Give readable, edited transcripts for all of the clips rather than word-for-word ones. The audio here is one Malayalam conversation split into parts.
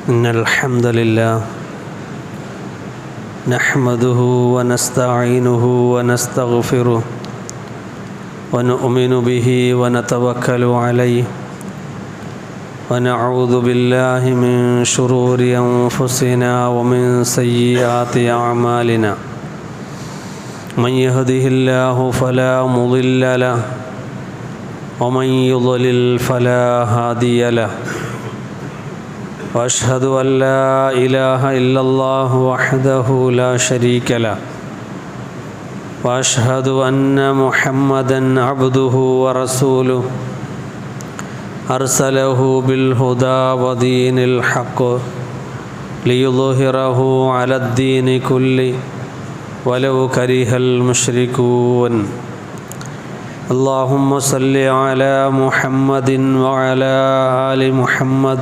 إن الحمد لله نحمده ونستعينه ونستغفره ونؤمن به ونتوكل عليه ونعوذ بالله من شرور أنفسنا ومن سيئات أعمالنا من يهده الله فلا مضل له ومن يضلل فلا هادي له وأشهد أن لا إله إلا الله وحده لا شريك له وأشهد أن محمدًا عبده ورسوله أرسله بالهدى ودين الحق ليظهره على الدين كله ولو كره المشركون اللهم صل على محمد وعلى آل محمد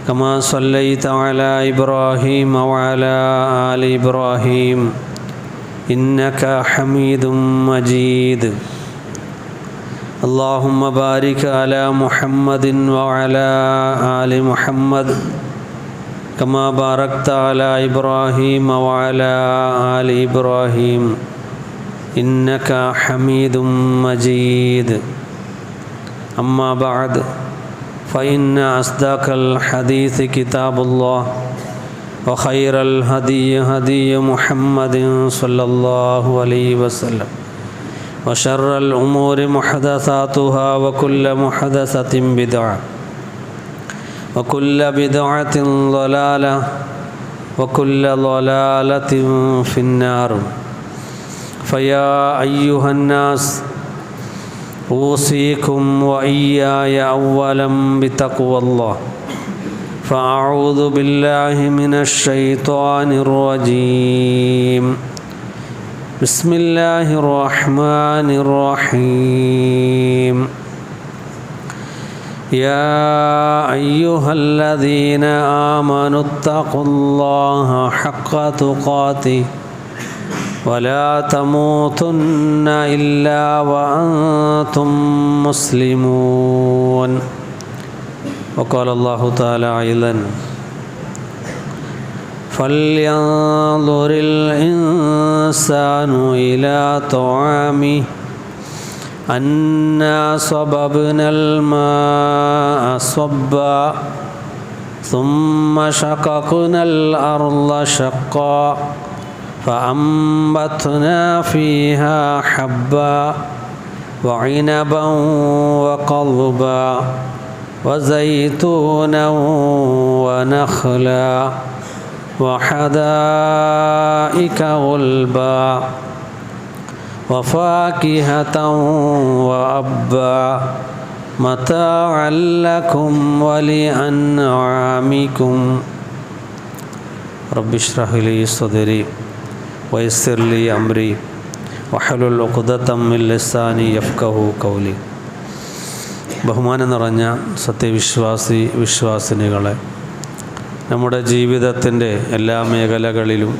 كما صليت على إبراهيم وعلى آل إبراهيم إنك حميد مجيد اللهم بارك على محمد وعلى آل محمد كما باركت على إبراهيم وعلى آل إبراهيم إنك حميد مجيد أما بعد فإن أصدق الحديث كتاب الله وخير الهدي هدي محمد صلى الله عليه وسلم وشر الأمور محدثاتها وكل محدثة بدعة وكل بدعة ضلالة وكل ضلالة في النار فيا أيها الناس أوصيكم وإياي أولا بتقوى الله فأعوذ بالله من الشيطان الرجيم بسم الله الرحمن الرحيم يا أيها الذين آمنوا اتقوا الله حق تقاته ولا تموتن إلا وأنتم مسلمون وقال الله تعالى أيضا فلينظر الإنسان إلى طعامه أنا صببنا الماء صبا ثم شققنا الأرض شقا فأنبتنا فيها حبا وعنبا وقضبا وزيتونا ونخلا وحدائق غلبا وفاكهة وأبا متاعا لكم ولأنعامكم رب اشرح لي صدري ويسر لي أمري واحلل عقدة من لساني يفقهوا قولي ബഹുമാനം നിറഞ്ഞ വിശ്വാസിനികളെ, നമ്മുടെ ജീവിതത്തിൻ്റെ എല്ലാ മേഖലകളിലും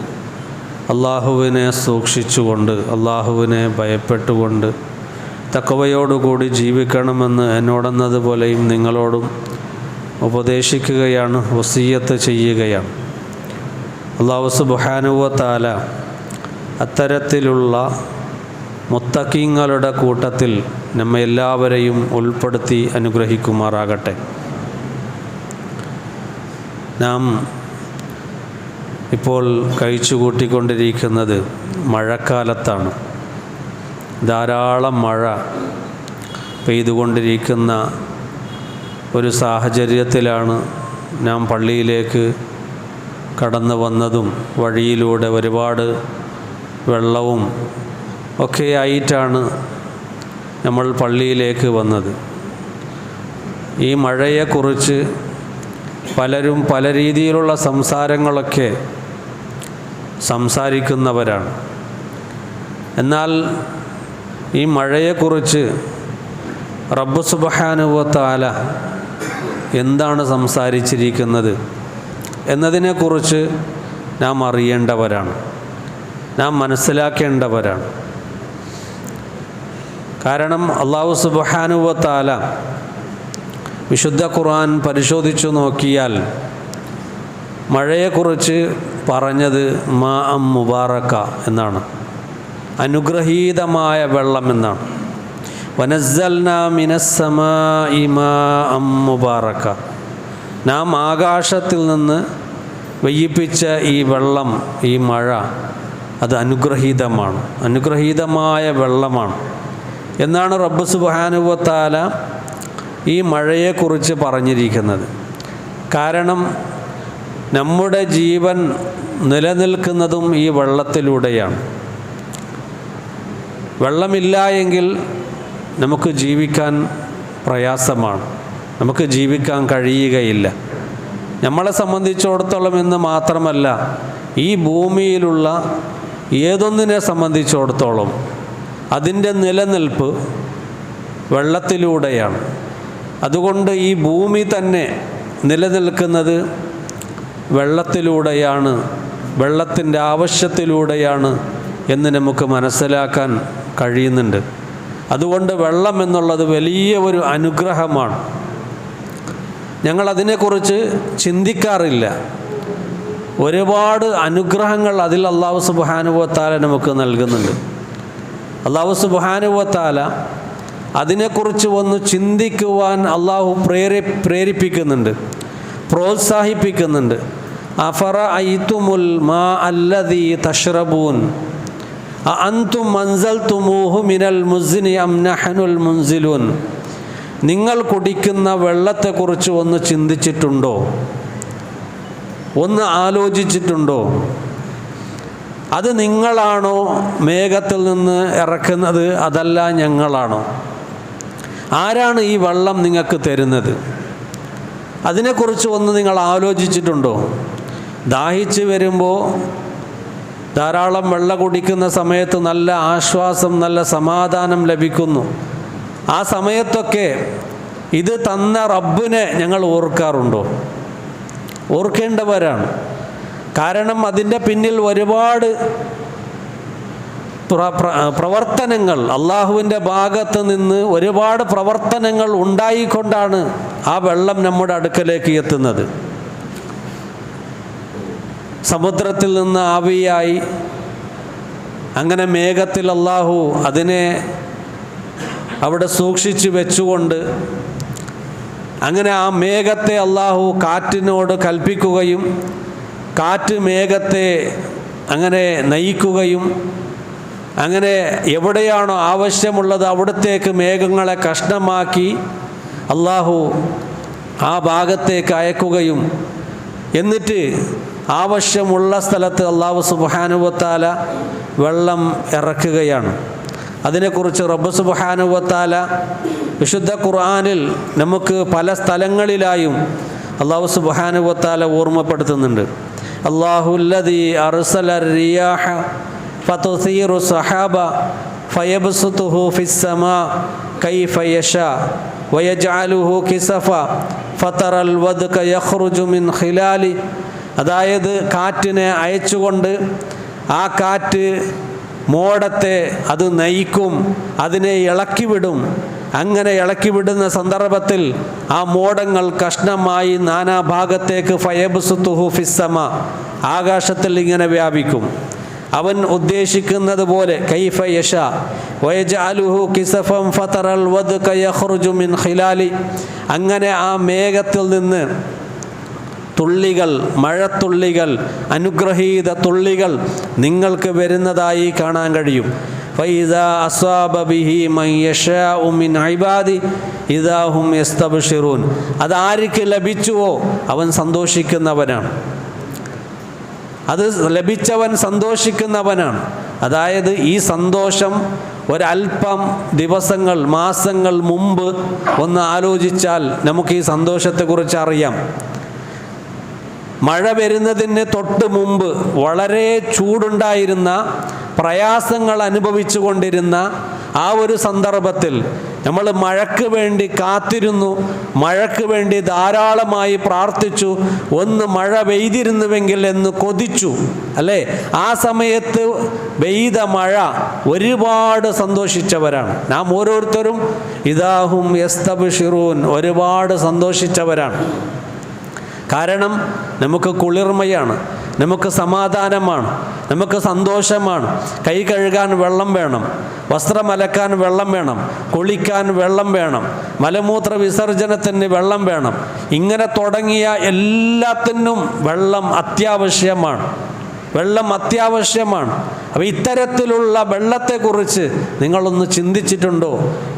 അള്ളാഹുവിനെ സൂക്ഷിച്ചുകൊണ്ട്, അള്ളാഹുവിനെ ഭയപ്പെട്ടുകൊണ്ട് തഖ്വയോടുകൂടി ജീവിക്കണമെന്ന് എന്നോടെന്നതുപോലെയും നിങ്ങളോടും ഉപദേശിക്കുകയാണ്, വസിയ്യത്ത് ചെയ്യുകയാണ്. അല്ലാഹു സുബ്ഹാനഹു വ തആല അത്തരത്തിലുള്ള മുത്തഖീങ്ങളുടെ കൂട്ടത്തിൽ നമ്മെ എല്ലാവരെയും ഉൾപ്പെടുത്തി അനുഗ്രഹിക്കുമാറാകട്ടെ. നാം ഇപ്പോൾ കഴിച്ചുകൂട്ടിക്കൊണ്ടിരിക്കുന്നത് മഴക്കാലത്താണ്. ധാരാളം മഴ പെയ്തുകൊണ്ടിരിക്കുന്ന ഒരു സാഹചര്യത്തിലാണ് നാം പള്ളിയിലേക്ക് കടന്നു വന്നതും വഴിയിലൂടെ ഒരുപാട് വെള്ളവും ഒക്കെ ആയിട്ടാണ് നമ്മൾ പള്ളിയിലേക്ക് വന്നത്. ഈ മഴയെക്കുറിച്ച് പലരും പല രീതിയിലുള്ള സംസാരങ്ങളൊക്കെ സംസാരിക്കുന്നവരാണ്. എന്നാൽ ഈ മഴയെക്കുറിച്ച് റബ്ബ് സുബ്ഹാനഹു വ തആല എന്താണ് സംസാരിച്ചിരിക്കുന്നത് എന്നതിനെക്കുറിച്ച് നാം അറിയേണ്ടവരാണ്, നാം മനസ്സിലാക്കേണ്ടവരാണ്. കാരണം അല്ലാഹു സുബ്ഹാനഹു വ തആല വിശുദ്ധ ഖുർആൻ പരിശോധിച്ചു നോക്കിയാൽ മഴയെക്കുറിച്ച് പറഞ്ഞത് മാ അം മുബാറക്ക എന്നാണ്, അനുഗ്രഹീതമായ വെള്ളം എന്നാണ്. വനസ്സൽനാ മിനസ്സമാഇ മാഅം മുബാറക, നാം ആകാശത്തിൽ നിന്ന് പെയ്യിപ്പിച്ച ഈ വെള്ളം, ഈ മഴ, അത് അനുഗ്രഹീതമാണ്, അനുഗ്രഹീതമായ വെള്ളമാണ് എന്നാണ് റബ്ബ് സുബ്ഹാനഹു വ തആല ഈ മഴയെക്കുറിച്ച് പറഞ്ഞിരിക്കുന്നത്. കാരണം നമ്മുടെ ജീവൻ നിലനിൽക്കുന്നതും ഈ വെള്ളത്തിലൂടെയാണ്. വെള്ളമില്ല എങ്കിൽ നമുക്ക് ജീവിക്കാൻ പ്രയാസമാണ്, നമുക്ക് ജീവിക്കാൻ കഴിയുകയില്ല. നമ്മളെ സംബന്ധിച്ചിടത്തോളം എന്ന് മാത്രമല്ല, ഈ ഭൂമിയിലുള്ള ഏതൊന്നിനെ സംബന്ധിച്ചിടത്തോളം അതിൻ്റെ നിലനിൽപ്പ് വെള്ളത്തിലൂടെയാണ്. അതുകൊണ്ട് ഈ ഭൂമി തന്നെ നിലനിൽക്കുന്നത് വെള്ളത്തിലൂടെയാണ്, വെള്ളത്തിൻ്റെ ആവശ്യത്തിലൂടെയാണ് എന്ന് നമുക്ക് മനസ്സിലാക്കാൻ കഴിയുന്നുണ്ട്. അതുകൊണ്ട് വെള്ളം എന്നുള്ളത് വലിയ ഒരു അനുഗ്രഹമാണ്. ഞങ്ങളതിനെക്കുറിച്ച് ചിന്തിക്കാറില്ല. ഒരുപാട് അനുഗ്രഹങ്ങൾ അതിൽ അല്ലാഹു സുബ്ഹാനഹു വ തആല നമുക്ക് നൽകുന്നുണ്ട്. അല്ലാഹു സുബ്ഹാനഹു വ തആല അതിനെക്കുറിച്ച് ഒന്ന് ചിന്തിക്കുവാൻ അല്ലാഹു പ്രേരിപ്പിക്കുന്നുണ്ട്, പ്രോത്സാഹിപ്പിക്കുന്നുണ്ട്. അഫറഅയ്തുമുൽ മാ അല്ലദീ തശ്റബൂൻ അഅൻതും അൻസൽതുമൂഹു മിനൽ മുസ്നി അം നഹ്നുൽ മുൻസിലൂൻ. നിങ്ങൾ കുടിക്കുന്ന വെള്ളത്തെക്കുറിച്ച് ഒന്ന് ചിന്തിച്ചിട്ടുണ്ടോ? ഒന്ന് ആലോചിച്ചിട്ടുണ്ടോ? അത് നിങ്ങളാണോ മേഘത്തിൽ നിന്ന് ഇറക്കുന്നത്, അതല്ല ഞങ്ങളാണോ? ആരാണ് ഈ വെള്ളം നിങ്ങൾക്ക് തരുന്നത്? അതിനെക്കുറിച്ച് ഒന്ന് നിങ്ങൾ ആലോചിച്ചിട്ടുണ്ടോ? ദാഹിച്ച് വരുമ്പോൾ ധാരാളം വെള്ളം കുടിക്കുന്ന സമയത്ത് നല്ല ആശ്വാസം, നല്ല സമാധാനം ലഭിക്കുന്നു. ആ സമയത്തൊക്കെ ഇത് തന്ന റബ്ബിനെ ഞങ്ങൾ ഓർക്കാറുണ്ടോ? ഓർക്കേണ്ടവരാണ്. കാരണം അതിൻ്റെ പിന്നിൽ ഒരുപാട് പ്രവർത്തനങ്ങൾ, അള്ളാഹുവിൻ്റെ ഭാഗത്ത് നിന്ന് ഒരുപാട് പ്രവർത്തനങ്ങൾ ഉണ്ടായിക്കൊണ്ടാണ് ആ വെള്ളം നമ്മുടെ അടുക്കലേക്ക് എത്തുന്നത്. സമുദ്രത്തിൽ നിന്ന് ആവിയായി അങ്ങനെ മേഘത്തിൽ അള്ളാഹു അതിനെ അവിടെ സൂക്ഷിച്ച് വെച്ചുകൊണ്ട് അങ്ങനെ ആ മേഘത്തെ അള്ളാഹു കാറ്റിനോട് കൽപ്പിക്കുകയും കാറ്റ് മേഘത്തെ അങ്ങനെ നയിക്കുകയും അങ്ങനെ എവിടെയാണോ ആവശ്യമുള്ളത് അവിടത്തേക്ക് മേഘങ്ങളെ കഷ്ണമാക്കി അള്ളാഹു ആ ഭാഗത്തേക്ക് അയക്കുകയും എന്നിട്ട് ആവശ്യമുള്ള സ്ഥലത്ത് അല്ലാഹു സുബ്ഹാനഹു വ തആല വെള്ളം ഇറക്കുകയാണ്. അതിനെക്കുറിച്ച് റബ്ബ് സുബ്ഹാനഹു വ തആല വിശുദ്ധ ഖുർആനിൽ നമുക്ക് പല സ്ഥലങ്ങളിലായും അല്ലാഹു സുബ്ഹാനഹു വ തആല ഓർമ്മപ്പെടുത്തുന്നുണ്ട്. അല്ലാഹുല്ലദീ അർസല റിയാഹ ഫതുസീറു സഹാബ ഫയബ്സുതുഹു ഫിസ്സമാ കൈഫ യശാ വയജ്അലുഹു കിസഫ ഫതറൽ വദ്ക യഖ്റുജു മിൻ ഖിലാലി. അതായത് കാറ്റിനെ അയച്ചുകൊണ്ട് ആ കാറ്റ് മോടത്തെ അത് നയിക്കും, അതിനെ ഇളക്കിവിടും. അങ്ങനെ ഇളക്കിവിടുന്ന സന്ദർഭത്തിൽ ആ മോടങ്ങൾ കഷ്ണമായി നാനാഭാഗത്തേക്ക് ഫയബ്സുതുഹു ഫിസ്സമാ, ആകാശത്തിൽ ഇങ്ങനെ വ്യാപിക്കും. അവൻ ഉദ്ദേശിക്കുന്നത് പോലെ കൈഫ യശാ വയജ്അലുഹു കിസഫൻ ഫതറൽ വദ്ക യഖ്റുജു മിൻ ഖിലാലി. അങ്ങനെ ആ മേഘത്തിൽ നിന്ന് തുള്ളികൾ, മഴത്തുള്ളികൾ, അനുഗ്രഹീത തുള്ളികൾ നിങ്ങൾക്ക് വരുന്നതായി കാണാൻ കഴിയും. ഫൈദാ അസ്വാബ ബിഹി മൻ യശാഉ മിൻ ഇബാദി ഇദാ ഹും യസ്തബ്ശിറൂൻ. അതാർക്ക് ലഭിച്ചുവോ അവൻ സന്തോഷിക്കുന്നവനാണ്, അത് ലഭിച്ചവൻ സന്തോഷിക്കുന്നവനാണ്. അതായത് ഈ സന്തോഷം ഒരല്പം ദിവസങ്ങൾ, മാസങ്ങൾ മുമ്പ് ഒന്ന് ആലോചിച്ചാൽ നമുക്ക് ഈ സന്തോഷത്തെക്കുറിച്ച് അറിയാം. മഴ വരുന്നതിന് തൊട്ട് മുമ്പ് വളരെ ചൂടുണ്ടായിരുന്ന, പ്രയാസങ്ങൾ അനുഭവിച്ചു കൊണ്ടിരുന്ന ആ ഒരു സന്ദർഭത്തിൽ നമ്മൾ മഴയ്ക്ക് വേണ്ടി കാത്തിരുന്നു, മഴയ്ക്ക് വേണ്ടി ധാരാളമായി പ്രാർത്ഥിച്ചു, ഒന്ന് മഴ പെയ്തിരുന്നുവെങ്കിൽ എന്ന് കൊതിച്ചു, അല്ലേ? ആ സമയത്ത് പെയ്ത മഴ ഒരുപാട് സന്തോഷിച്ചവരാണ് നാം ഓരോരുത്തരും. ഇദാഹും യസ്തബ്ശിറൂൻ, ഒരുപാട് സന്തോഷിച്ചവരാണ്. കാരണം നമുക്ക് കുളിർമയാണ്, നമുക്ക് സമാധാനമാണ്, നമുക്ക് സന്തോഷമാണ്. കൈ കഴുകാൻ വെള്ളം വേണം, വസ്ത്രം അലക്കാൻ വെള്ളം വേണം, കുളിക്കാൻ വെള്ളം വേണം, മലമൂത്ര വിസർജനത്തിന് വെള്ളം വേണം. ഇങ്ങനെ തുടങ്ങിയ എല്ലാത്തിനും വെള്ളം അത്യാവശ്യമാണ്. വെള്ളം അത്യാവശ്യമാണ്. അപ്പോൾ ഇത്തരത്തിലുള്ള വെള്ളത്തെക്കുറിച്ച് നിങ്ങളൊന്ന് ചിന്തിച്ചിട്ടുണ്ടോ?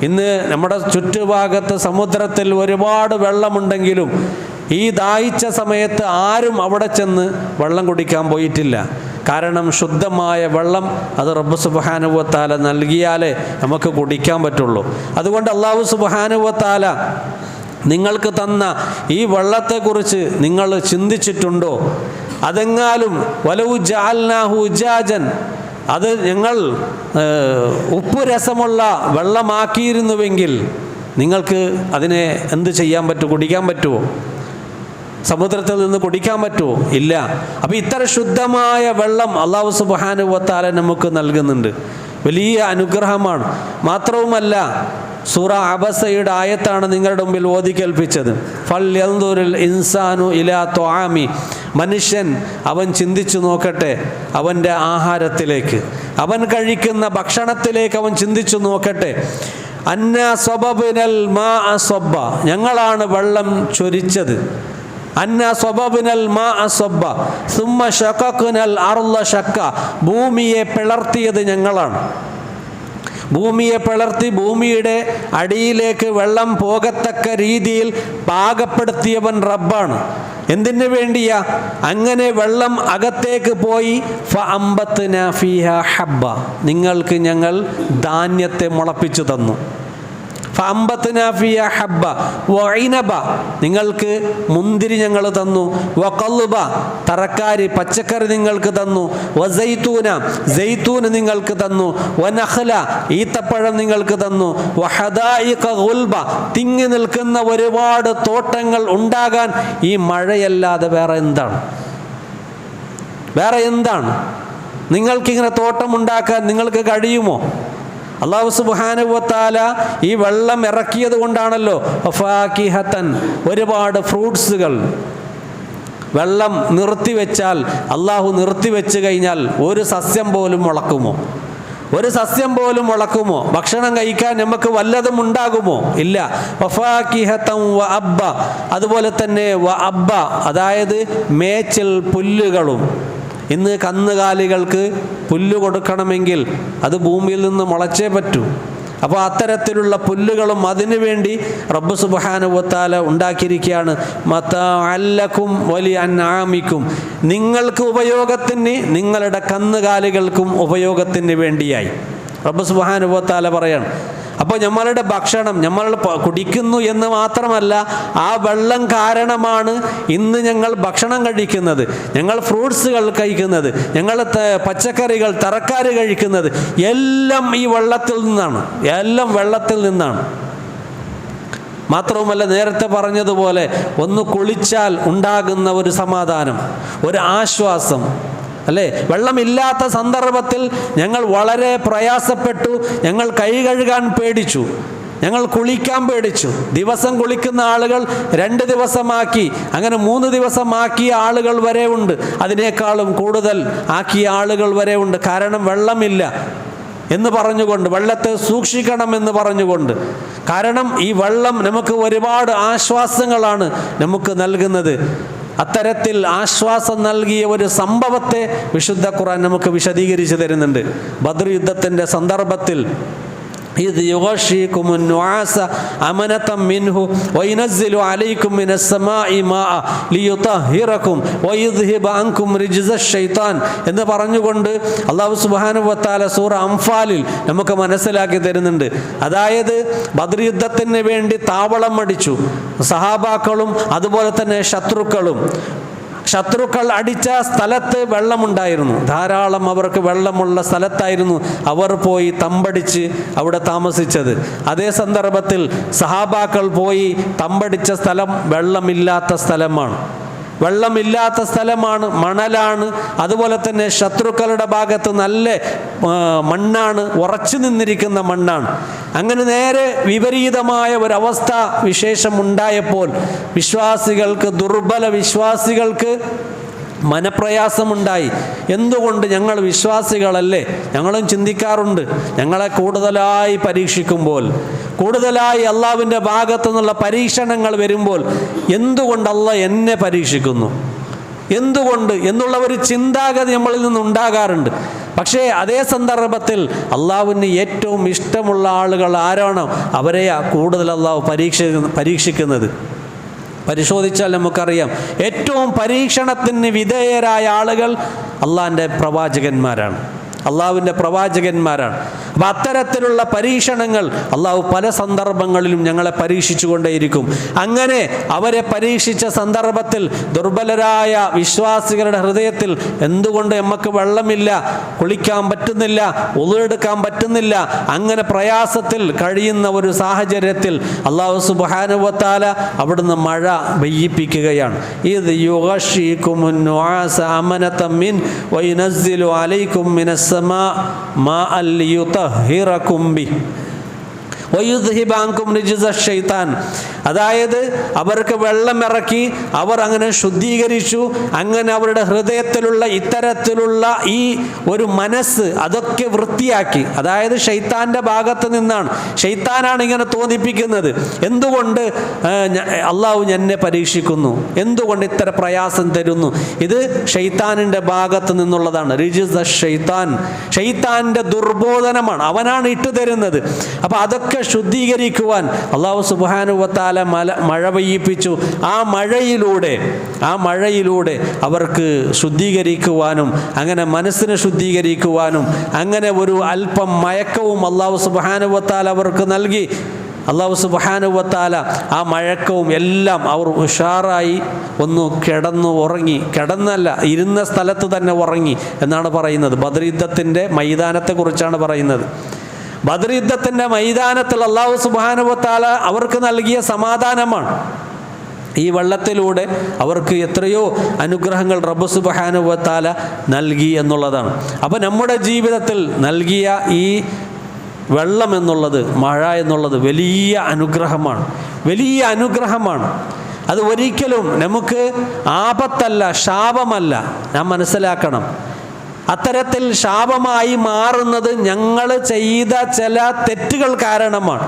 ഇന്ന് നമ്മുടെ ചുറ്റുഭാഗത്ത് സമുദ്രത്തിൽ ഒരുപാട് വെള്ളമുണ്ടെങ്കിലും ഈ ദാഹിച്ച സമയത്ത് ആരും അവിടെ ചെന്ന് വെള്ളം കുടിക്കാൻ പോയിട്ടില്ല. കാരണം ശുദ്ധമായ വെള്ളം അത് റബ്ബ് സുബ്ഹാനഹു വ തആല നൽകിയാലേ നമുക്ക് കുടിക്കാൻ പറ്റുള്ളൂ. അതുകൊണ്ട് അല്ലാഹു സുബ്ഹാനഹു വ തആല നിങ്ങൾക്ക് തന്ന ഈ വെള്ളത്തെക്കുറിച്ച് നിങ്ങൾ ചിന്തിച്ചിട്ടുണ്ടോ? അതെങ്ങാലും വലൗ ജഅൽനാഹു ഉജാജൻ, അത് ഞങ്ങൾ ഉപ്പ് രസമുള്ള വെള്ളമാക്കിയിരുന്നുവെങ്കിൽ നിങ്ങൾക്ക് അതിനെ എന്ത് ചെയ്യാൻ പറ്റും? കുടിക്കാൻ പറ്റുമോ? സമുദ്രത്തിൽ നിന്ന് കുടിക്കാൻ പറ്റുമോ? ഇല്ല. അപ്പോൾ ഇത്ര ശുദ്ധമായ വെള്ളം അല്ലാഹു സുബ്ഹാനഹു വ തആല നമുക്ക് നൽകുന്നുണ്ട്. വലിയ അനുഗ്രഹമാണ്. മാത്രവുമല്ല, സൂറ അബസയുടെ ആയത്താണ് നിങ്ങളുടെ മുമ്പിൽ ഓതി കേൾപ്പിച്ചത്. ഫൽയൻദുറിൽ ഇൻസാനു ഇലാ തുആമി, മനുഷ്യൻ അവൻ ചിന്തിച്ചു നോക്കട്ടെ അവൻ്റെ ആഹാരത്തിലേക്ക്, അവൻ കഴിക്കുന്ന ഭക്ഷണത്തിലേക്ക് അവൻ ചിന്തിച്ചു നോക്കട്ടെ. അന്നാ സ്വബബിനൽ മാ സ്വബ്ബ, ഞങ്ങളാണ് വെള്ളം ചൊരിച്ചത്. അന്നാ സ്വബബിനൽ മാ സ്വബ്ബ സുമ്മ ശഖഖ്നൽ അർള ശഖ, ഭൂമിയെ പിളർത്തിയത് ഞങ്ങളാണ്. ഭൂമിയെ പിളർത്തി ഭൂമിയുടെ അടിയിലേക്ക് വെള്ളം പോകത്തക്ക രീതിയിൽ പാകപ്പെടുത്തിയവൻ റബ്ബാണ്. എന്തിനു വേണ്ടിയാ? അങ്ങനെ വെള്ളം അകത്തേക്ക് പോയി ഫഅംബത്നാ ഫീഹാ ഹബ്ബ, നിങ്ങൾക്ക് ഞങ്ങൾ ധാന്യത്തെ മുളപ്പിച്ചു തന്നു. ഫഅംബത്നാ ഫീഹാ ഹബ്ബ വഇനബ, നിങ്ങൾക്ക് മുന്തിരി ഞങ്ങൾ തന്നു. വഖൽബ, തറക്കാരി പച്ചക്കറി നിങ്ങൾക്ക് തന്നു. വസൈതൂന, സൈതൂൻ നിങ്ങൾക്ക് തന്നു. വനഖല, ഈത്തപ്പഴം നിങ്ങൾക്ക് തന്നു. വഹദായിഖ ഗുൽബ, തിങ്ങി നിൽക്കുന്ന ഒരുപാട് തോട്ടങ്ങൾ ഉണ്ടാകാൻ ഈ മഴയല്ലാതെ വേറെ എന്താണ്? വേറെ എന്താണ്? നിങ്ങൾക്കിങ്ങനെ തോട്ടമുണ്ടാക്കാൻ നിങ്ങൾക്ക് കഴിയുമോ? അല്ലാഹു സുബ്ഹാനഹു വ തആല ഈ വെള്ളം ഇറക്കിയത് കൊണ്ടാണല്ലോ ഫാകിഹതൻ, ഒരുപാട് ഫ്രൂട്ട്സുകൾ. വെള്ളം നിർത്തിവെച്ചാൽ, അള്ളാഹു നിർത്തിവെച്ച് കഴിഞ്ഞാൽ ഒരു സസ്യം പോലും മുളക്കുമോ? ഒരു സസ്യം പോലും മുളക്കുമോ? ഭക്ഷണം കഴിക്കാൻ നമുക്ക് വല്ലതും ഉണ്ടാകുമോ? ഇല്ല. വഫാകിഹതൻ വ അബ്ബ, അതുപോലെ തന്നെ വ അബ്ബ, അതായത് മേച്ചിൽ പുല്ലുകളും. ഇന്ന് കന്നുകാലികൾക്ക് പുല്ല് കൊടുക്കണമെങ്കിൽ അത് ഭൂമിയിൽ നിന്ന് മുളച്ചേ പറ്റൂ. അപ്പോൾ അത്തരത്തിലുള്ള പുല്ലുകളും അതിനു വേണ്ടി റബ്ബ് സുബ്ഹാനഹു വ തആല ഉണ്ടാക്കിയിരിക്കുകയാണ്. മതഅല്ലക്കും വലിഅൻആമിക്കും, നിങ്ങൾക്ക് ഉപയോഗത്തിന്, നിങ്ങളുടെ കന്നുകാലികൾക്കും ഉപയോഗത്തിന് വേണ്ടിയായി റബ്ബ് സുബ്ഹാനഹു വ തആല പറയാണ്. അപ്പോൾ നമ്മളുടെ ഭക്ഷണം നമ്മൾ കുടിക്കുന്നു എന്ന് മാത്രമല്ല, ആ വെള്ളം കാരണമാണ് ഇന്ന് ഞങ്ങൾ ഭക്ഷണം കഴിക്കുന്നത്, ഞങ്ങൾ ഫ്രൂട്ട്സുകൾ കഴിക്കുന്നത്, ഞങ്ങൾ പച്ചക്കറികൾ തറക്കാരി കഴിക്കുന്നത്, എല്ലാം ഈ വെള്ളത്തിൽ നിന്നാണ്, എല്ലാം വെള്ളത്തിൽ നിന്നാണ്. മാത്രവുമല്ല, നേരത്തെ പറഞ്ഞതുപോലെ ഒന്ന് കുളിച്ചാൽ ഉണ്ടാകുന്ന ഒരു സമാധാനം, ഒരു ആശ്വാസം, അല്ലേ? വെള്ളമില്ലാത്ത സന്ദർഭത്തിൽ ഞങ്ങൾ വളരെ പ്രയാസപ്പെട്ടു. ഞങ്ങൾ കൈ കഴുകാൻ പേടിച്ചു, ഞങ്ങൾ കുളിക്കാൻ പേടിച്ചു. ദിവസം കുളിക്കുന്ന ആളുകൾ 2 ദിവസമാക്കി, അങ്ങനെ 3 ദിവസമാക്കിയ ആളുകൾ വരെ ഉണ്ട്, അതിനേക്കാളും കൂടുതൽ ആക്കിയ ആളുകൾ വരെ ഉണ്ട്. കാരണം വെള്ളമില്ല എന്ന് പറഞ്ഞുകൊണ്ട്, വെള്ളത്തെ സൂക്ഷിക്കണമെന്ന് പറഞ്ഞുകൊണ്ട്. കാരണം ഈ വെള്ളം നമുക്ക് ഒരുപാട് ആശ്വാസങ്ങളാണ് നമുക്ക് നൽകുന്നത്. അത്തരത്തിൽ ആശ്വാസം നൽകിയ ഒരു സംഭവത്തെ വിശുദ്ധ ഖുർആൻ നമുക്ക് വിശദീകരിച്ചു തരുന്നുണ്ട്. ബദ്ർ യുദ്ധത്തിൻ്റെ സന്ദർഭത്തിൽ إذ يغشيكم النعاس أمنة منه وينزل عليكم من السماء ماء ليطهركم ويذهب عنكم رجز الشيطان എന്ന് പറഞ്ഞുകൊണ്ട് അല്ലാഹു സുബ്ഹാനഹു വ തആല സൂറ അംഫാലിൽ നമുക്ക് മനസ്സിലാക്കി തരുന്നുണ്ട്. അതായത് ബദ്ർ യുദ്ധത്തിന് വേണ്ടി താവളം അടിച്ചു സഹാബാക്കളും അതുപോലെ തന്നെ ശത്രുക്കളും. ശത്രുക്കൾ അടിച്ച സ്ഥലത്ത് വെള്ളമുണ്ടായിരുന്നു, ധാരാളം അവർക്ക് വെള്ളമുള്ള സ്ഥലത്തായിരുന്നു അവർ പോയി തമ്പടിച്ച് അവിടെ താമസിച്ചത്. അതേ സന്ദർഭത്തിൽ സഹാബാക്കൾ പോയി തമ്പടിച്ച സ്ഥലം വെള്ളമില്ലാത്ത സ്ഥലമാണ്, വെള്ളമില്ലാത്ത സ്ഥലമാണ്, മണലാണ്. അതുപോലെ തന്നെ ശത്രുക്കളുടെ ഭാഗത്ത് നല്ല മണ്ണാണ്, ഉറച്ചു നിന്നിരിക്കുന്ന മണ്ണാണ്. അങ്ങനെ നേരെ വിപരീതമായ ഒരവസ്ഥ വിശേഷം ഉണ്ടായപ്പോൾ വിശ്വാസികൾക്ക്, ദുർബല വിശ്വാസികൾക്ക് മനപ്രയാസമുണ്ടായി. എന്തുകൊണ്ട്? ഞങ്ങൾ വിശ്വാസികളല്ലേ? ഞങ്ങളും ചിന്തിക്കാറുണ്ട്, ഞങ്ങളെ കൂടുതലായി പരീക്ഷിക്കുമ്പോൾ, കൂടുതലായി അള്ളാഹുവിൻ്റെ ഭാഗത്തു നിന്നുള്ള പരീക്ഷണങ്ങൾ വരുമ്പോൾ എന്തുകൊണ്ട് അള്ളാഹ് എന്നെ പരീക്ഷിക്കുന്നു, എന്തുകൊണ്ട് എന്നുള്ള ഒരു ചിന്താഗതി നമ്മളിൽ നിന്നുണ്ടാകാറുണ്ട്. പക്ഷേ അതേ സന്ദർഭത്തിൽ അള്ളാഹുവിന് ഏറ്റവും ഇഷ്ടമുള്ള ആളുകൾ ആരാണോ അവരെയാ കൂടുതൽ അള്ളാഹു പരീക്ഷിക്കുന്നത്. പരിശോധിച്ചാൽ നമുക്കറിയാം, ഏറ്റവും പരീക്ഷണത്തിന് വിധേയരായ ആളുകൾ അള്ളാഹിൻ്റെ പ്രവാചകന്മാരാണ്, അള്ളാഹുവിൻ്റെ പ്രവാചകന്മാരാണ്. അപ്പം അത്തരത്തിലുള്ള പരീക്ഷണങ്ങൾ അള്ളാഹു പല സന്ദർഭങ്ങളിലും ഞങ്ങളെ പരീക്ഷിച്ചു കൊണ്ടേയിരിക്കും. അങ്ങനെ അവരെ പരീക്ഷിച്ച സന്ദർഭത്തിൽ ദുർബലരായ വിശ്വാസികളുടെ ഹൃദയത്തിൽ എന്തുകൊണ്ട് നമുക്ക് വെള്ളമില്ല, കുളിക്കാൻ പറ്റുന്നില്ല, ഉളുവെടുക്കാൻ പറ്റുന്നില്ല, അങ്ങനെ പ്രയാസത്തിൽ കഴിയുന്ന ഒരു സാഹചര്യത്തിൽ അള്ളാഹു സുബ്ഹാനഹു വ തആല അവിടുന്ന് മഴ പെയ്യിപ്പിക്കുകയാണ്. ഇത് യുഗശീകുമുൻ നുആസ അമനതൻ മിൻ വയുനസ്സിലു അലൈക്കും മിനസ് സമാ മാഅൻ ലിയുതഹിറകും ബിഹി വയുദ്ഹിബാൻകും റിജ്സ ശൈത്താൻ. അതായത് അവർക്ക് വെള്ളമിറക്കി, അവർ അങ്ങനെ ശുദ്ധീകരിച്ചു. അങ്ങനെ അവരുടെ ഹൃദയത്തിലുള്ള ഇത്തരത്തിലുള്ള ഈ ഒരു മനസ്സ് അതൊക്കെ വൃത്തിയാക്കി. അതായത് ശൈത്താൻ്റെ ഭാഗത്ത് നിന്നാണ്, ശൈത്താനാണ് ഇങ്ങനെ തോന്നിപ്പിക്കുന്നത്. എന്തുകൊണ്ട് അള്ളാഹു എന്നെ പരീക്ഷിക്കുന്നു, എന്തുകൊണ്ട് ഇത്ര പ്രയാസം തരുന്നു? ഇത് ശൈത്താനിൻ്റെ ഭാഗത്ത് നിന്നുള്ളതാണ്. റിജ്സ ശൈത്താൻ, ശൈത്താൻ്റെ ദുർബോധനമാണ്, അവനാണ് ഇട്ടുതരുന്നത്. അപ്പോൾ അതൊക്കെ ശുദ്ധീകരിക്കുവാൻ അല്ലാഹു സുബ്ഹാനഹു വ തആല മഴ പെയ്യിപ്പിച്ചു. ആ മഴയിലൂടെ അവർക്ക് ശുദ്ധീകരിക്കുവാനും അങ്ങനെ മനസ്സിനെ ശുദ്ധീകരിക്കുവാനും അങ്ങനെ ഒരു അല്പം മയക്കവും അല്ലാഹു സുബ്ഹാനഹു വ തആല അവർക്ക് നൽകി. അല്ലാഹു സുബ്ഹാനഹു വ തആല ആ മഴക്കവും എല്ലാം അവർ ഉഷാറായി ഒന്ന് കിടന്നു ഉറങ്ങി. കിടന്നല്ല, ഇരുന്ന സ്ഥലത്ത് തന്നെ ഉറങ്ങി എന്നാണ് പറയുന്നത്. ബദർ യുദ്ധത്തിൻ്റെ മൈതാനത്തെക്കുറിച്ചാണ് പറയുന്നത്. ബദർ യുദ്ധത്തിൻ്റെ മൈതാനത്തിൽ അല്ലാഹു സുബ്ഹാനഹു വ തആല അവർക്ക് നൽകിയ സമാധാനമാണ്. ഈ വെള്ളത്തിലൂടെ അവർക്ക് എത്രയോ അനുഗ്രഹങ്ങൾ റബ്ബ് സുബ്ഹാനഹു വ തആല നൽകി എന്നുള്ളതാണ്. അപ്പോൾ നമ്മുടെ ജീവിതത്തിൽ നൽകിയ ഈ വെള്ളം എന്നുള്ളത്, മഴ എന്നുള്ളത് വലിയ അനുഗ്രഹമാണ്, വലിയ അനുഗ്രഹമാണ്. അത് ഒരിക്കലും നമുക്ക് ആപത്തല്ല, ശാപമല്ല. നാം മനസ്സിലാക്കണം, അത്തരത്തിൽ ശാപമായി മാറുന്നത് ഞങ്ങൾ ചെയ്ത ചില തെറ്റുകൾ കാരണമാണ്.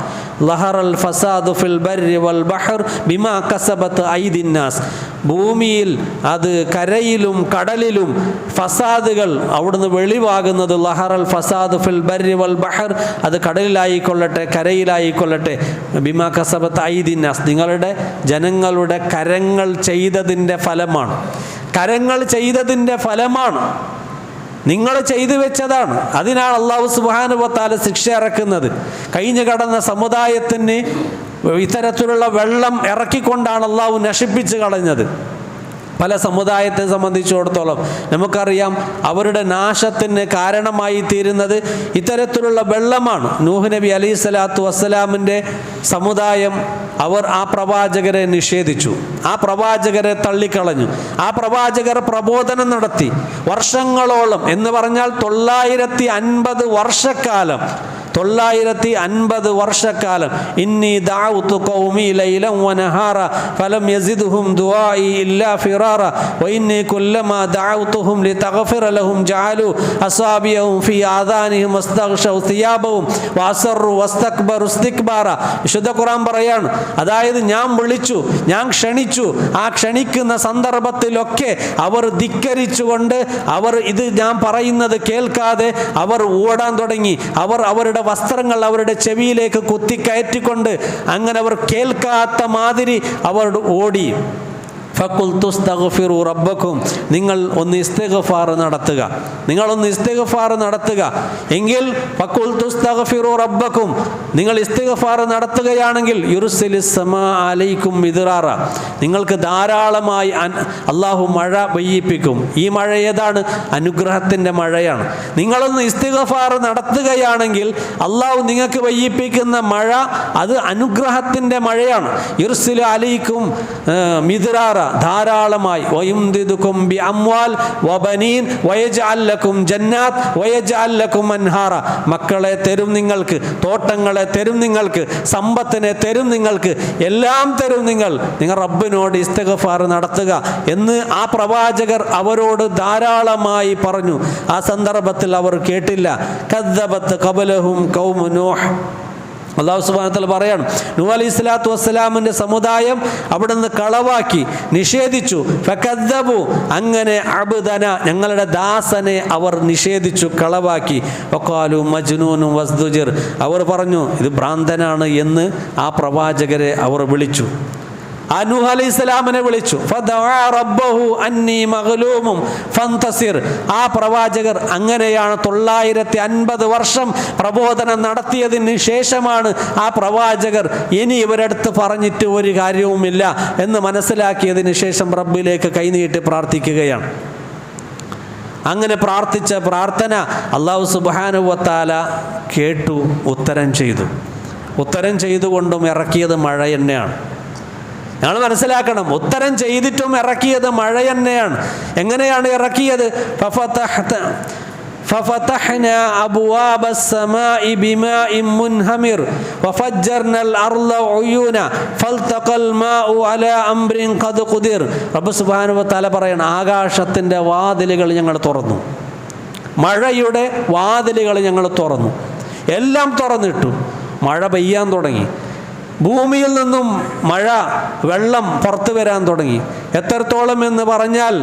ലഹറൽ ഫസാദു ഫിൽ ബർരി വൽ ബഹർ ബിമാ കസബത്ത് ഐദിൻ നാസ്. ഭൂമിയിൽ അത് കരയിലും കടലിലും ഫസാദുകൾ അവിടുന്ന് വെളിവാകുന്നത്. ലഹറൽ ഫസാദു ഫിൽ ബർരി വൽ ബഹർ, അത് കടലിലായിക്കൊള്ളട്ടെ കരയിലായിക്കൊള്ളട്ടെ, ബിമാ കസബത്ത് ഐദിൻ നാസ്, നിങ്ങളുടെ ജനങ്ങളുടെ കരങ്ങൾ ചെയ്തതിൻ്റെ ഫലമാണ്. കരങ്ങൾ ചെയ്തതിൻ്റെ ഫലമാണ്, നിങ്ങൾ ചെയ്തു വെച്ചതാണ്. അതിനാണ് അല്ലാഹു സുബ്ഹാനഹു വ തആല ശിക്ഷ ഇറക്കുന്നത്. കഴിഞ്ഞു കടന്ന സമുദായത്തിന് ഇത്തരത്തിലുള്ള വെള്ളം ഇറക്കിക്കൊണ്ടാണ് അല്ലാഹു നശിപ്പിച്ച് കളഞ്ഞത്. പല സമുദായത്തെ സംബന്ധിച്ചിടത്തോളം നമുക്കറിയാം, അവരുടെ നാശത്തിന് കാരണമായി തീരുന്നത് ഇത്തരത്തിലുള്ള വെള്ളമാണ്. നൂഹ് നബി അലൈഹി സ്വലാത്തു വസ്സലാമിൻ്റെ സമുദായം, അവർ ആ പ്രവാചകരെ നിഷേധിച്ചു, ആ പ്രവാചകരെ തള്ളിക്കളഞ്ഞു. ആ പ്രവാചകർ പ്രബോധനം നടത്തി വർഷങ്ങളോളം, എന്ന് പറഞ്ഞാൽ 950 വർഷക്കാലം, 950 വർഷക്കാലം. ഇന്നി ദഅഉതു ഖൗമി ലൈലൻ വനഹാറ ഫലം യസിദ്ഹും ദുആഇ ഇല്ലാ ഫിറാറ വഇന്നി കുല്ലമാ ദഅഉതുഹും ലിതഗ്ഫിറ ലഹും ജഅലു അസാബിയഹും ഫീ ആദാനിഹിം വസ്തഗ്ശൗ സിയാബഹും വഅസറു വസ്തക്ബറു ഇസ്തിക്ബാറ. വിശുദ്ധ ഖുർആൻ പറയാണ്, അതായത് ഞാൻ വിളിച്ചു, ഞാൻ ക്ഷണിച്ചു, ആ ക്ഷണിക്കുന്ന സന്ദർഭത്തിലൊക്കെ അവർ ധിക്കരിച്ചുകൊണ്ട്, അവർ ഇത് ഞാൻ പറയുന്നത് കേൾക്കാതെ അവർ ഓടാൻ തുടങ്ങി. അവർ അവരുടെ വസ്ത്രങ്ങൾ അവരുടെ ചെവിയിലേക്ക് കുത്തിക്കയറ്റിക്കൊണ്ട് അങ്ങനെ അവർ കേൾക്കാത്ത മാതിരി അവർ ഓടി. ഫഖുൽതു ഇസ്തഗ്ഫിറു റബ്ബക്കും, നിങ്ങൾ ഒന്ന് ഇസ്തിഗ്ഫാർ നടത്തുക, നിങ്ങളൊന്ന് ഇസ്തിഗ്ഫാർ നടത്തുക. എങ്കിൽ ഫഖുൽതു ഇസ്തഗ്ഫിറു റബ്ബക്കും, നിങ്ങൾ ഇസ്തിഗ്ഫാർ നടത്തുകയാണെങ്കിൽ യുർസിലിസ് സമാ അലൈക്കും മിദ്റാറ, നിങ്ങൾക്ക് ധാരാളമായി അല്ലാഹു മഴ പെയ്യിപ്പിക്കും. ഈ മഴ ഏതാണ്? അനുഗ്രഹത്തിൻ്റെ മഴയാണ്. നിങ്ങളൊന്ന് ഇസ്തിഗ്ഫാർ നടത്തുകയാണെങ്കിൽ അല്ലാഹു നിങ്ങൾക്ക് പെയ്യിപ്പിക്കുന്ന മഴ അത് അനുഗ്രഹത്തിൻ്റെ മഴയാണ്. യുർസിലു അലൈക്കും മിദ്റാറ, ധാരാളമായി. വയുംദിദുകും ബി അംവാൽ വബനീൻ വയജ്അൽ ലക്കും ജന്നാത്ത് വയജ്അൽ ലക്കും അൻഹാറ. മക്കളെ തരും നിങ്ങൾക്ക്, തോട്ടങ്ങളെ തരും നിങ്ങൾക്ക്, സമ്പത്തിനെ തരും നിങ്ങൾക്ക്, എല്ലാം തരും നിങ്ങൾ റബ്ബിനോട് ഇസ്തിഗ്ഫാർ നടത്തുക എന്ന് ആ പ്രവാചകർ അവരോട് ധാരാളമായി പറഞ്ഞു. ആ സന്ദർഭത്തിൽ അവർ കേട്ടില്ല. കദ്ദബത് ഖബലഹും ഖൗമു നൂഹ്. അല്ലാഹു സുബ്ഹാനഹു വ തആല പറയാണ്, നൂഹ് അലൈഹിസ്സലാത്തു വസ്സലാമിൻ്റെ സമുദായം അവിടുന്ന് കളവാക്കി, നിഷേധിച്ചു. ഫകദ്ദബു, അങ്ങനെ അബ്ദന, ഞങ്ങളുടെ ദാസനെ അവർ നിഷേധിച്ചു, കളവാക്കി. വഖാലു മജ്നൂനും വസ്ദുജിർ, അവർ പറഞ്ഞു ഇത് ഭ്രാന്തനാണ് എന്ന് ആ പ്രവാചകരെ അവർ വിളിച്ചു. നൂഹ് അലൈഹിസ്സലാമിനെ വിളിച്ചു. ഫദഅ റബ്ബഹു അന്നി മഗ്ലൂമും ഫന്തസിർ. ആ പ്രവാചകർ അങ്ങനെയാണ് 950 വർഷം പ്രബോധനം നടത്തിയതിന് ശേഷമാണ് ആ പ്രവാചകർ ഇനി ഇവരടുത്ത് പറഞ്ഞിട്ട് ഒരു കാര്യവുമില്ല എന്ന് മനസ്സിലാക്കിയതിന് ശേഷം റബ്ബിലേക്ക് കൈനീട്ടി പ്രാർത്ഥിക്കുകയാണ്. അങ്ങനെ പ്രാർത്ഥിച്ച പ്രാർത്ഥന അല്ലാഹു സുബ്ഹാനഹു വ തആല കേട്ടു, ഉത്തരം ചെയ്തുകൊണ്ടും ഇറക്കിയത് മഴ തന്നെയാണ്. ഞങ്ങൾ മനസ്സിലാക്കണം, ഉത്തരം ചെയ്തിട്ടും ഇറക്കിയത് മഴ തന്നെയാണ്. എങ്ങനെയാണ് ഇറക്കിയത്? ففتحنا أبواب السماء بماء منهمر وفجرنا الأرض عيونا فالتقى الماء على أمر قد قدر. റബ്ബ് സുബ്ഹാനഹു വ തആല പറയാണ്, ആകാശത്തിൻ്റെ വാതിലുകൾ ഞങ്ങൾ തുറന്നു, മഴയുടെ വാതിലുകൾ ഞങ്ങൾ തുറന്നു, എല്ലാം തുറന്നിട്ടു. മഴ പെയ്യാൻ തുടങ്ങി. ഭൂമിയിൽ നിന്നും വെള്ളം പുറത്തു വരാൻ തുടങ്ങി. എത്രത്തോളം എന്ന് പറഞ്ഞാൽ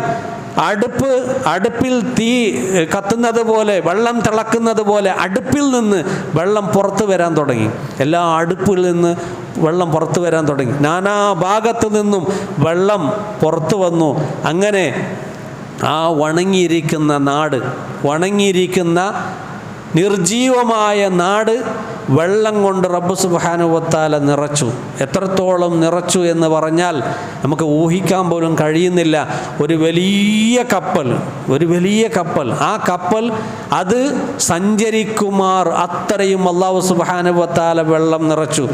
അടുപ്പിൽ തീ കത്തുന്നത് പോലെ, വെള്ളം തിളക്കുന്നത് പോലെ അടുപ്പിൽ നിന്ന് വെള്ളം പുറത്തു വരാൻ തുടങ്ങി. എല്ലാ അടുപ്പിൽ നിന്ന് വെള്ളം പുറത്തു വരാൻ തുടങ്ങി. നാനാ ഭാഗത്തു നിന്നും വെള്ളം പുറത്തു വന്നു. അങ്ങനെ ആ ഉണങ്ങിയിരിക്കുന്ന നിർജീവമായ നാട് വെള്ളം കൊണ്ട് റബ്ബ് സുബ്ഹാനഹു വ തആല നിറച്ചു. എത്രത്തോളം നിറച്ചു എന്ന് പറഞ്ഞാൽ നമുക്ക് ഊഹിക്കാൻ പോലും കഴിയുന്നില്ല. ഒരു വലിയ കപ്പൽ, ആ കപ്പൽ അത് സഞ്ചരിക്കുമാർ അത്രയും അല്ലാഹു സുബ്ഹാനഹു വ തആല വെള്ളം നിറച്ചു.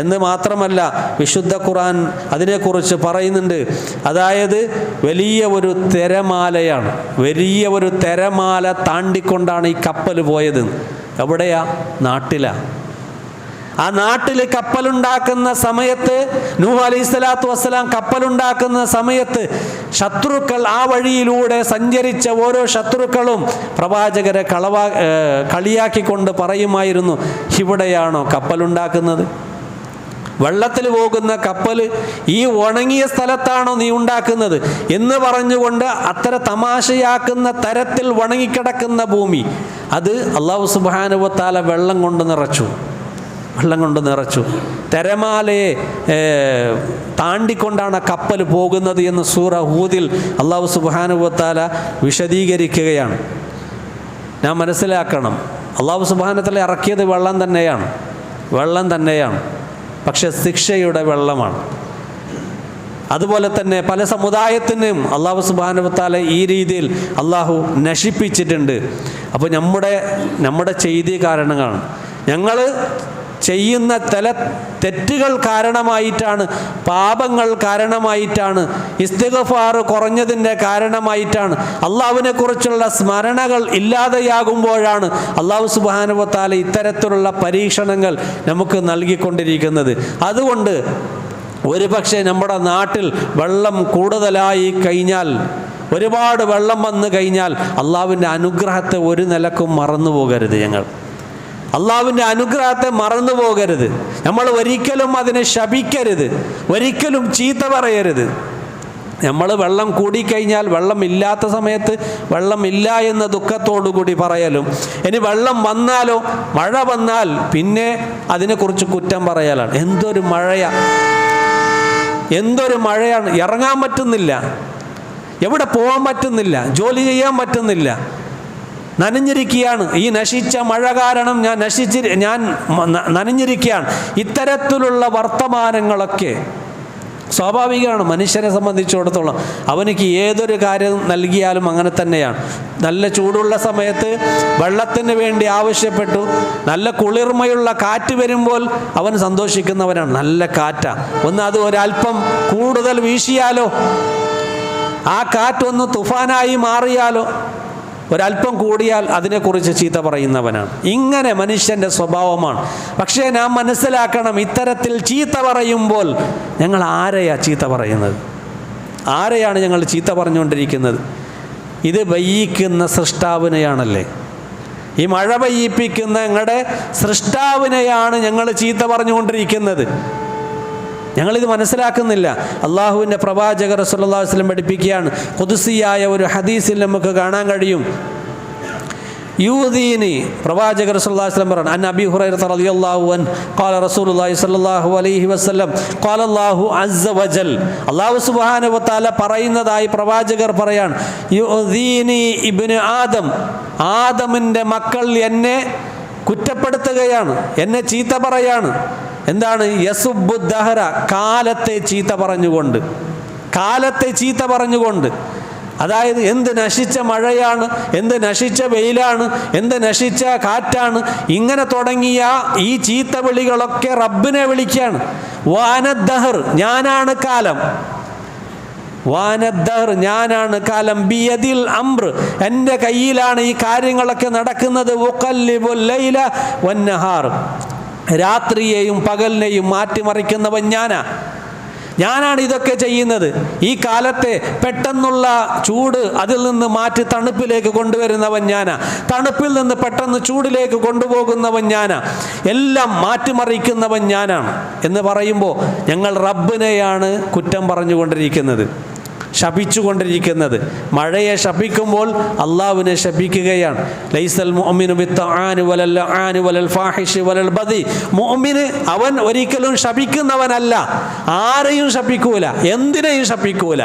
എന്ന് മാത്രമല്ല, വിശുദ്ധ ഖുർആൻ അതിനെക്കുറിച്ച് പറയുന്നുണ്ട്. അതായത് വലിയ ഒരു തിരമാല താണ്ടിക്കൊണ്ടാണ് ഈ കപ്പൽ പോയത്. എവിടെയാ? ആ നാട്ടിൽ കപ്പലുണ്ടാക്കുന്ന സമയത്ത്, നൂഹ് അലൈഹിസ്സലാത്തു വസ്സലാം കപ്പലുണ്ടാക്കുന്ന സമയത്ത് ശത്രുക്കൾ, ആ വഴിയിലൂടെ സഞ്ചരിച്ച ഓരോ ശത്രുക്കളും പ്രവാചകരെ കളിയാക്കിക്കൊണ്ട് പറയുമായിരുന്നു, ഇവിടെയാണോ കപ്പലുണ്ടാക്കുന്നത്? വെള്ളത്തിൽ പോകുന്ന കപ്പൽ ഈ ഉണങ്ങിയ സ്ഥലത്താണോ നീ ഉണ്ടാക്കുന്നത് എന്ന് പറഞ്ഞുകൊണ്ട് അത്ര തമാശയാക്കുന്ന തരത്തിൽ ഉണങ്ങിക്കിടക്കുന്ന ഭൂമി, അത് അല്ലാഹു സുബ്ഹാനഹു വ തആല വെള്ളം കൊണ്ട് നിറച്ചു. തിരമാലയെ താണ്ടിക്കൊണ്ടാണ് കപ്പൽ പോകുന്നത് എന്ന് സൂറ ഹൂദിൽ അല്ലാഹു സുബ്ഹാനഹു വ തആല വിശദീകരിക്കുകയാണ്. നാം മനസ്സിലാക്കണം, അല്ലാഹു സുബ്ഹാനഹു വ തആല ഇറക്കിയത് വെള്ളം തന്നെയാണ്, പക്ഷെ ശിക്ഷയുടെ വെള്ളമാണ്. അതുപോലെ തന്നെ പല സമുദായത്തിനും അല്ലാഹു സുബ്ഹാനഹു വ തആല ഈ രീതിയിൽ അല്ലാഹു നശിപ്പിച്ചിട്ടുണ്ട്. അപ്പോൾ നമ്മുടെ ചെയ്തി കാരണങ്ങളാണ്, ഞങ്ങൾ ചെയ്യുന്ന തെറ്റുകൾ കാരണമായിട്ടാണ്, പാപങ്ങൾ കാരണമായിട്ടാണ്, ഇസ്തിഗ്ഫാർ കുറഞ്ഞതിൻ്റെ കാരണമായിട്ടാണ്, അള്ളാഹുവിനെ കുറിച്ചുള്ള സ്മരണകൾ ഇല്ലാതെയാകുമ്പോഴാണ് അല്ലാഹു സുബ്ഹാനഹു വ തആല ഇത്തരത്തിലുള്ള പരീക്ഷണങ്ങൾ നമുക്ക് നൽകിക്കൊണ്ടിരിക്കുന്നത്. അതുകൊണ്ട് ഒരുപക്ഷെ നമ്മുടെ നാട്ടിൽ വെള്ളം കൂടുതലായി കഴിഞ്ഞാൽ, ഒരുപാട് വെള്ളം വന്നു കഴിഞ്ഞാൽ അള്ളാഹുവിൻ്റെ അനുഗ്രഹത്തെ ഒരു നിലക്കും മറന്നു പോകരുത്. അള്ളാഹുവിൻ്റെ അനുഗ്രഹത്തെ മറന്നു പോകരുത്. നമ്മൾ ഒരിക്കലും അതിനെ ശപിക്കരുത്, ഒരിക്കലും ചീത്ത പറയരുത്. നമ്മൾ വെള്ളം കൂടിക്കഴിഞ്ഞാൽ, വെള്ളമില്ലാത്ത സമയത്ത് വെള്ളമില്ല എന്ന ദുഃഖത്തോടു കൂടി പറയലും, ഇനി വെള്ളം വന്നാലോ, മഴ വന്നാൽ പിന്നെ അതിനെക്കുറിച്ച് കുറ്റം പറയലാണ്. എന്തൊരു മഴയാണ്, ഇറങ്ങാൻ പറ്റുന്നില്ല, എവിടെ പോകാൻ പറ്റുന്നില്ല, ജോലി ചെയ്യാൻ പറ്റുന്നില്ല, നനഞ്ഞിരിക്കുകയാണ്, ഈ നശിച്ച മഴ കാരണം ഞാൻ നനഞ്ഞിരിക്കുകയാണ്. ഇത്തരത്തിലുള്ള വർത്തമാനങ്ങളൊക്കെ സ്വാഭാവികമാണ്. മനുഷ്യനെ സംബന്ധിച്ചിടത്തോളം അവനിക്ക് ഏതൊരു കാര്യം നൽകിയാലും അങ്ങനെ തന്നെയാണ്. നല്ല ചൂടുള്ള സമയത്ത് വെള്ളത്തിന് വേണ്ടി ആവശ്യപ്പെട്ടു, നല്ല കുളിർമയുള്ള കാറ്റ് വരുമ്പോൾ അവൻ സന്തോഷിക്കുന്നവനാണ്. നല്ല കാറ്റാ, ഒന്ന് അത് ഒരല്പം കൂടുതൽ വീശിയാലോ, ആ കാറ്റൊന്ന് തുഫാനായി മാറിയാലോ, ഒരല്പം കൂടിയാൽ അതിനെക്കുറിച്ച് ചീത്ത പറയുന്നവനാണ്. ഇങ്ങനെ മനുഷ്യൻ്റെ സ്വഭാവമാണ്. പക്ഷേ നാം മനസ്സിലാക്കണം, ഇത്തരത്തിൽ ചീത്ത പറയുമ്പോൾ ഞങ്ങൾ ആരെയാ ചീത്ത പറയുന്നത്? ആരെയാണ് ഞങ്ങൾ ചീത്ത പറഞ്ഞുകൊണ്ടിരിക്കുന്നത്? ഇത് പെയ്യിക്കുന്ന സൃഷ്ടാവിനെയാണല്ലേ. ഈ മഴ പെയ്യിപ്പിക്കുന്ന ഞങ്ങളുടെ സൃഷ്ടാവിനെയാണ് ഞങ്ങൾ ചീത്ത പറഞ്ഞുകൊണ്ടിരിക്കുന്നത്. ഞങ്ങളിത് മനസ്സിലാക്കുന്നില്ല. അള്ളാഹുവിൻ്റെ പ്രവാചകർ സല്ലല്ലാഹു അലൈഹി വസല്ലം പഠിപ്പിക്കുകയാണ്. ഖുദ്സിയായ ഒരു ഹദീസിൽ നമുക്ക് കാണാൻ കഴിയും. യൂദീനി, പ്രവാചകർ സല്ലല്ലാഹു അലൈഹി വസല്ലം പറഞ്ഞു, അൻ അബീ ഹുറൈറ റളിയല്ലാഹു അൻഹു ഖാല റസൂലുള്ളാഹി സ്വല്ലല്ലാഹു അലൈഹി വസല്ലം ഖാല അല്ലാഹു അസ്സ വജൽ, അല്ലാഹു സുബ്ഹാനഹു വ തആല പറയുന്നതായി പ്രവാചകർ പറയാണ്, യൂദീനി ഇബ്നു ആദം, ആദമിൻ്റെ മക്കൾ എന്നെ കുറ്റപ്പെടുത്തുകയാണ്, എന്നെ ചീത്ത പറയാണ്. എന്താണ്? യസുബ്ബു ദഹറ, കാലത്തെ ചീത്ത പറഞ്ഞുകൊണ്ട്, കാലത്തെ ചീത്ത പറഞ്ഞുകൊണ്ട്. അതായത് എന്ത് നശിച്ച മഴയാണ്, എന്ത് നശിച്ച വെയിലാണ്, എന്ത് നശിച്ച കാറ്റാണ്, ഇങ്ങനെ തുടങ്ങിയ ഈ ചീത്ത വിളികളൊക്കെ റബ്ബിനെ വിളിക്കുകയാണ്. വാനദ്ദഹർ, ഞാനാണ് കാലം, വാനദ്ദഹർ, ഞാനാണ് കാലം, ബിയദിൽ അംർ, എൻ്റെ കയ്യിലാണ് ഈ കാര്യങ്ങളൊക്കെ നടക്കുന്നത്, ഉഖല്ലിബുൽ ലൈല വന്നഹാർ, രാത്രിയെയും പകലിനെയും മാറ്റിമറിക്കുന്നവൻ ഞാനാണ് ഇതൊക്കെ ചെയ്യുന്നത്. ഈ കാലത്തെ പെട്ടെന്നുള്ള ചൂട് അതിൽ നിന്ന് മാറ്റി തണുപ്പിലേക്ക് കൊണ്ടുവരുന്നവൻ ഞാനാ, തണുപ്പിൽ നിന്ന് പെട്ടെന്ന് ചൂടിലേക്ക് കൊണ്ടുപോകുന്നവൻ ഞാനാ, എല്ലാം മാറ്റിമറിക്കുന്നവൻ ഞാനാണ് എന്ന് പറയുമ്പോൾ ഞങ്ങൾ റബ്ബിനെയാണ് കുറ്റം പറഞ്ഞുകൊണ്ടിരിക്കുന്നത്, ശപിച്ചുകൊണ്ടിരിക്കുന്നത്. മഴയെ ശപിക്കുമ്പോൾ അള്ളാഹുവിനെ ശപിക്കുകയാണ്. ലൈസൽ മുഅ്മിനു ബിത്തആനി വലൽ ലആനി വലൽ ഫാഹിഷി വലൽ ബദി, മുഅ്മിന് അവൻ ഒരിക്കലും ശപിക്കുന്നവനല്ല, ആരെയും ശപിക്കൂല, എന്തിനേയും ശപിക്കൂല.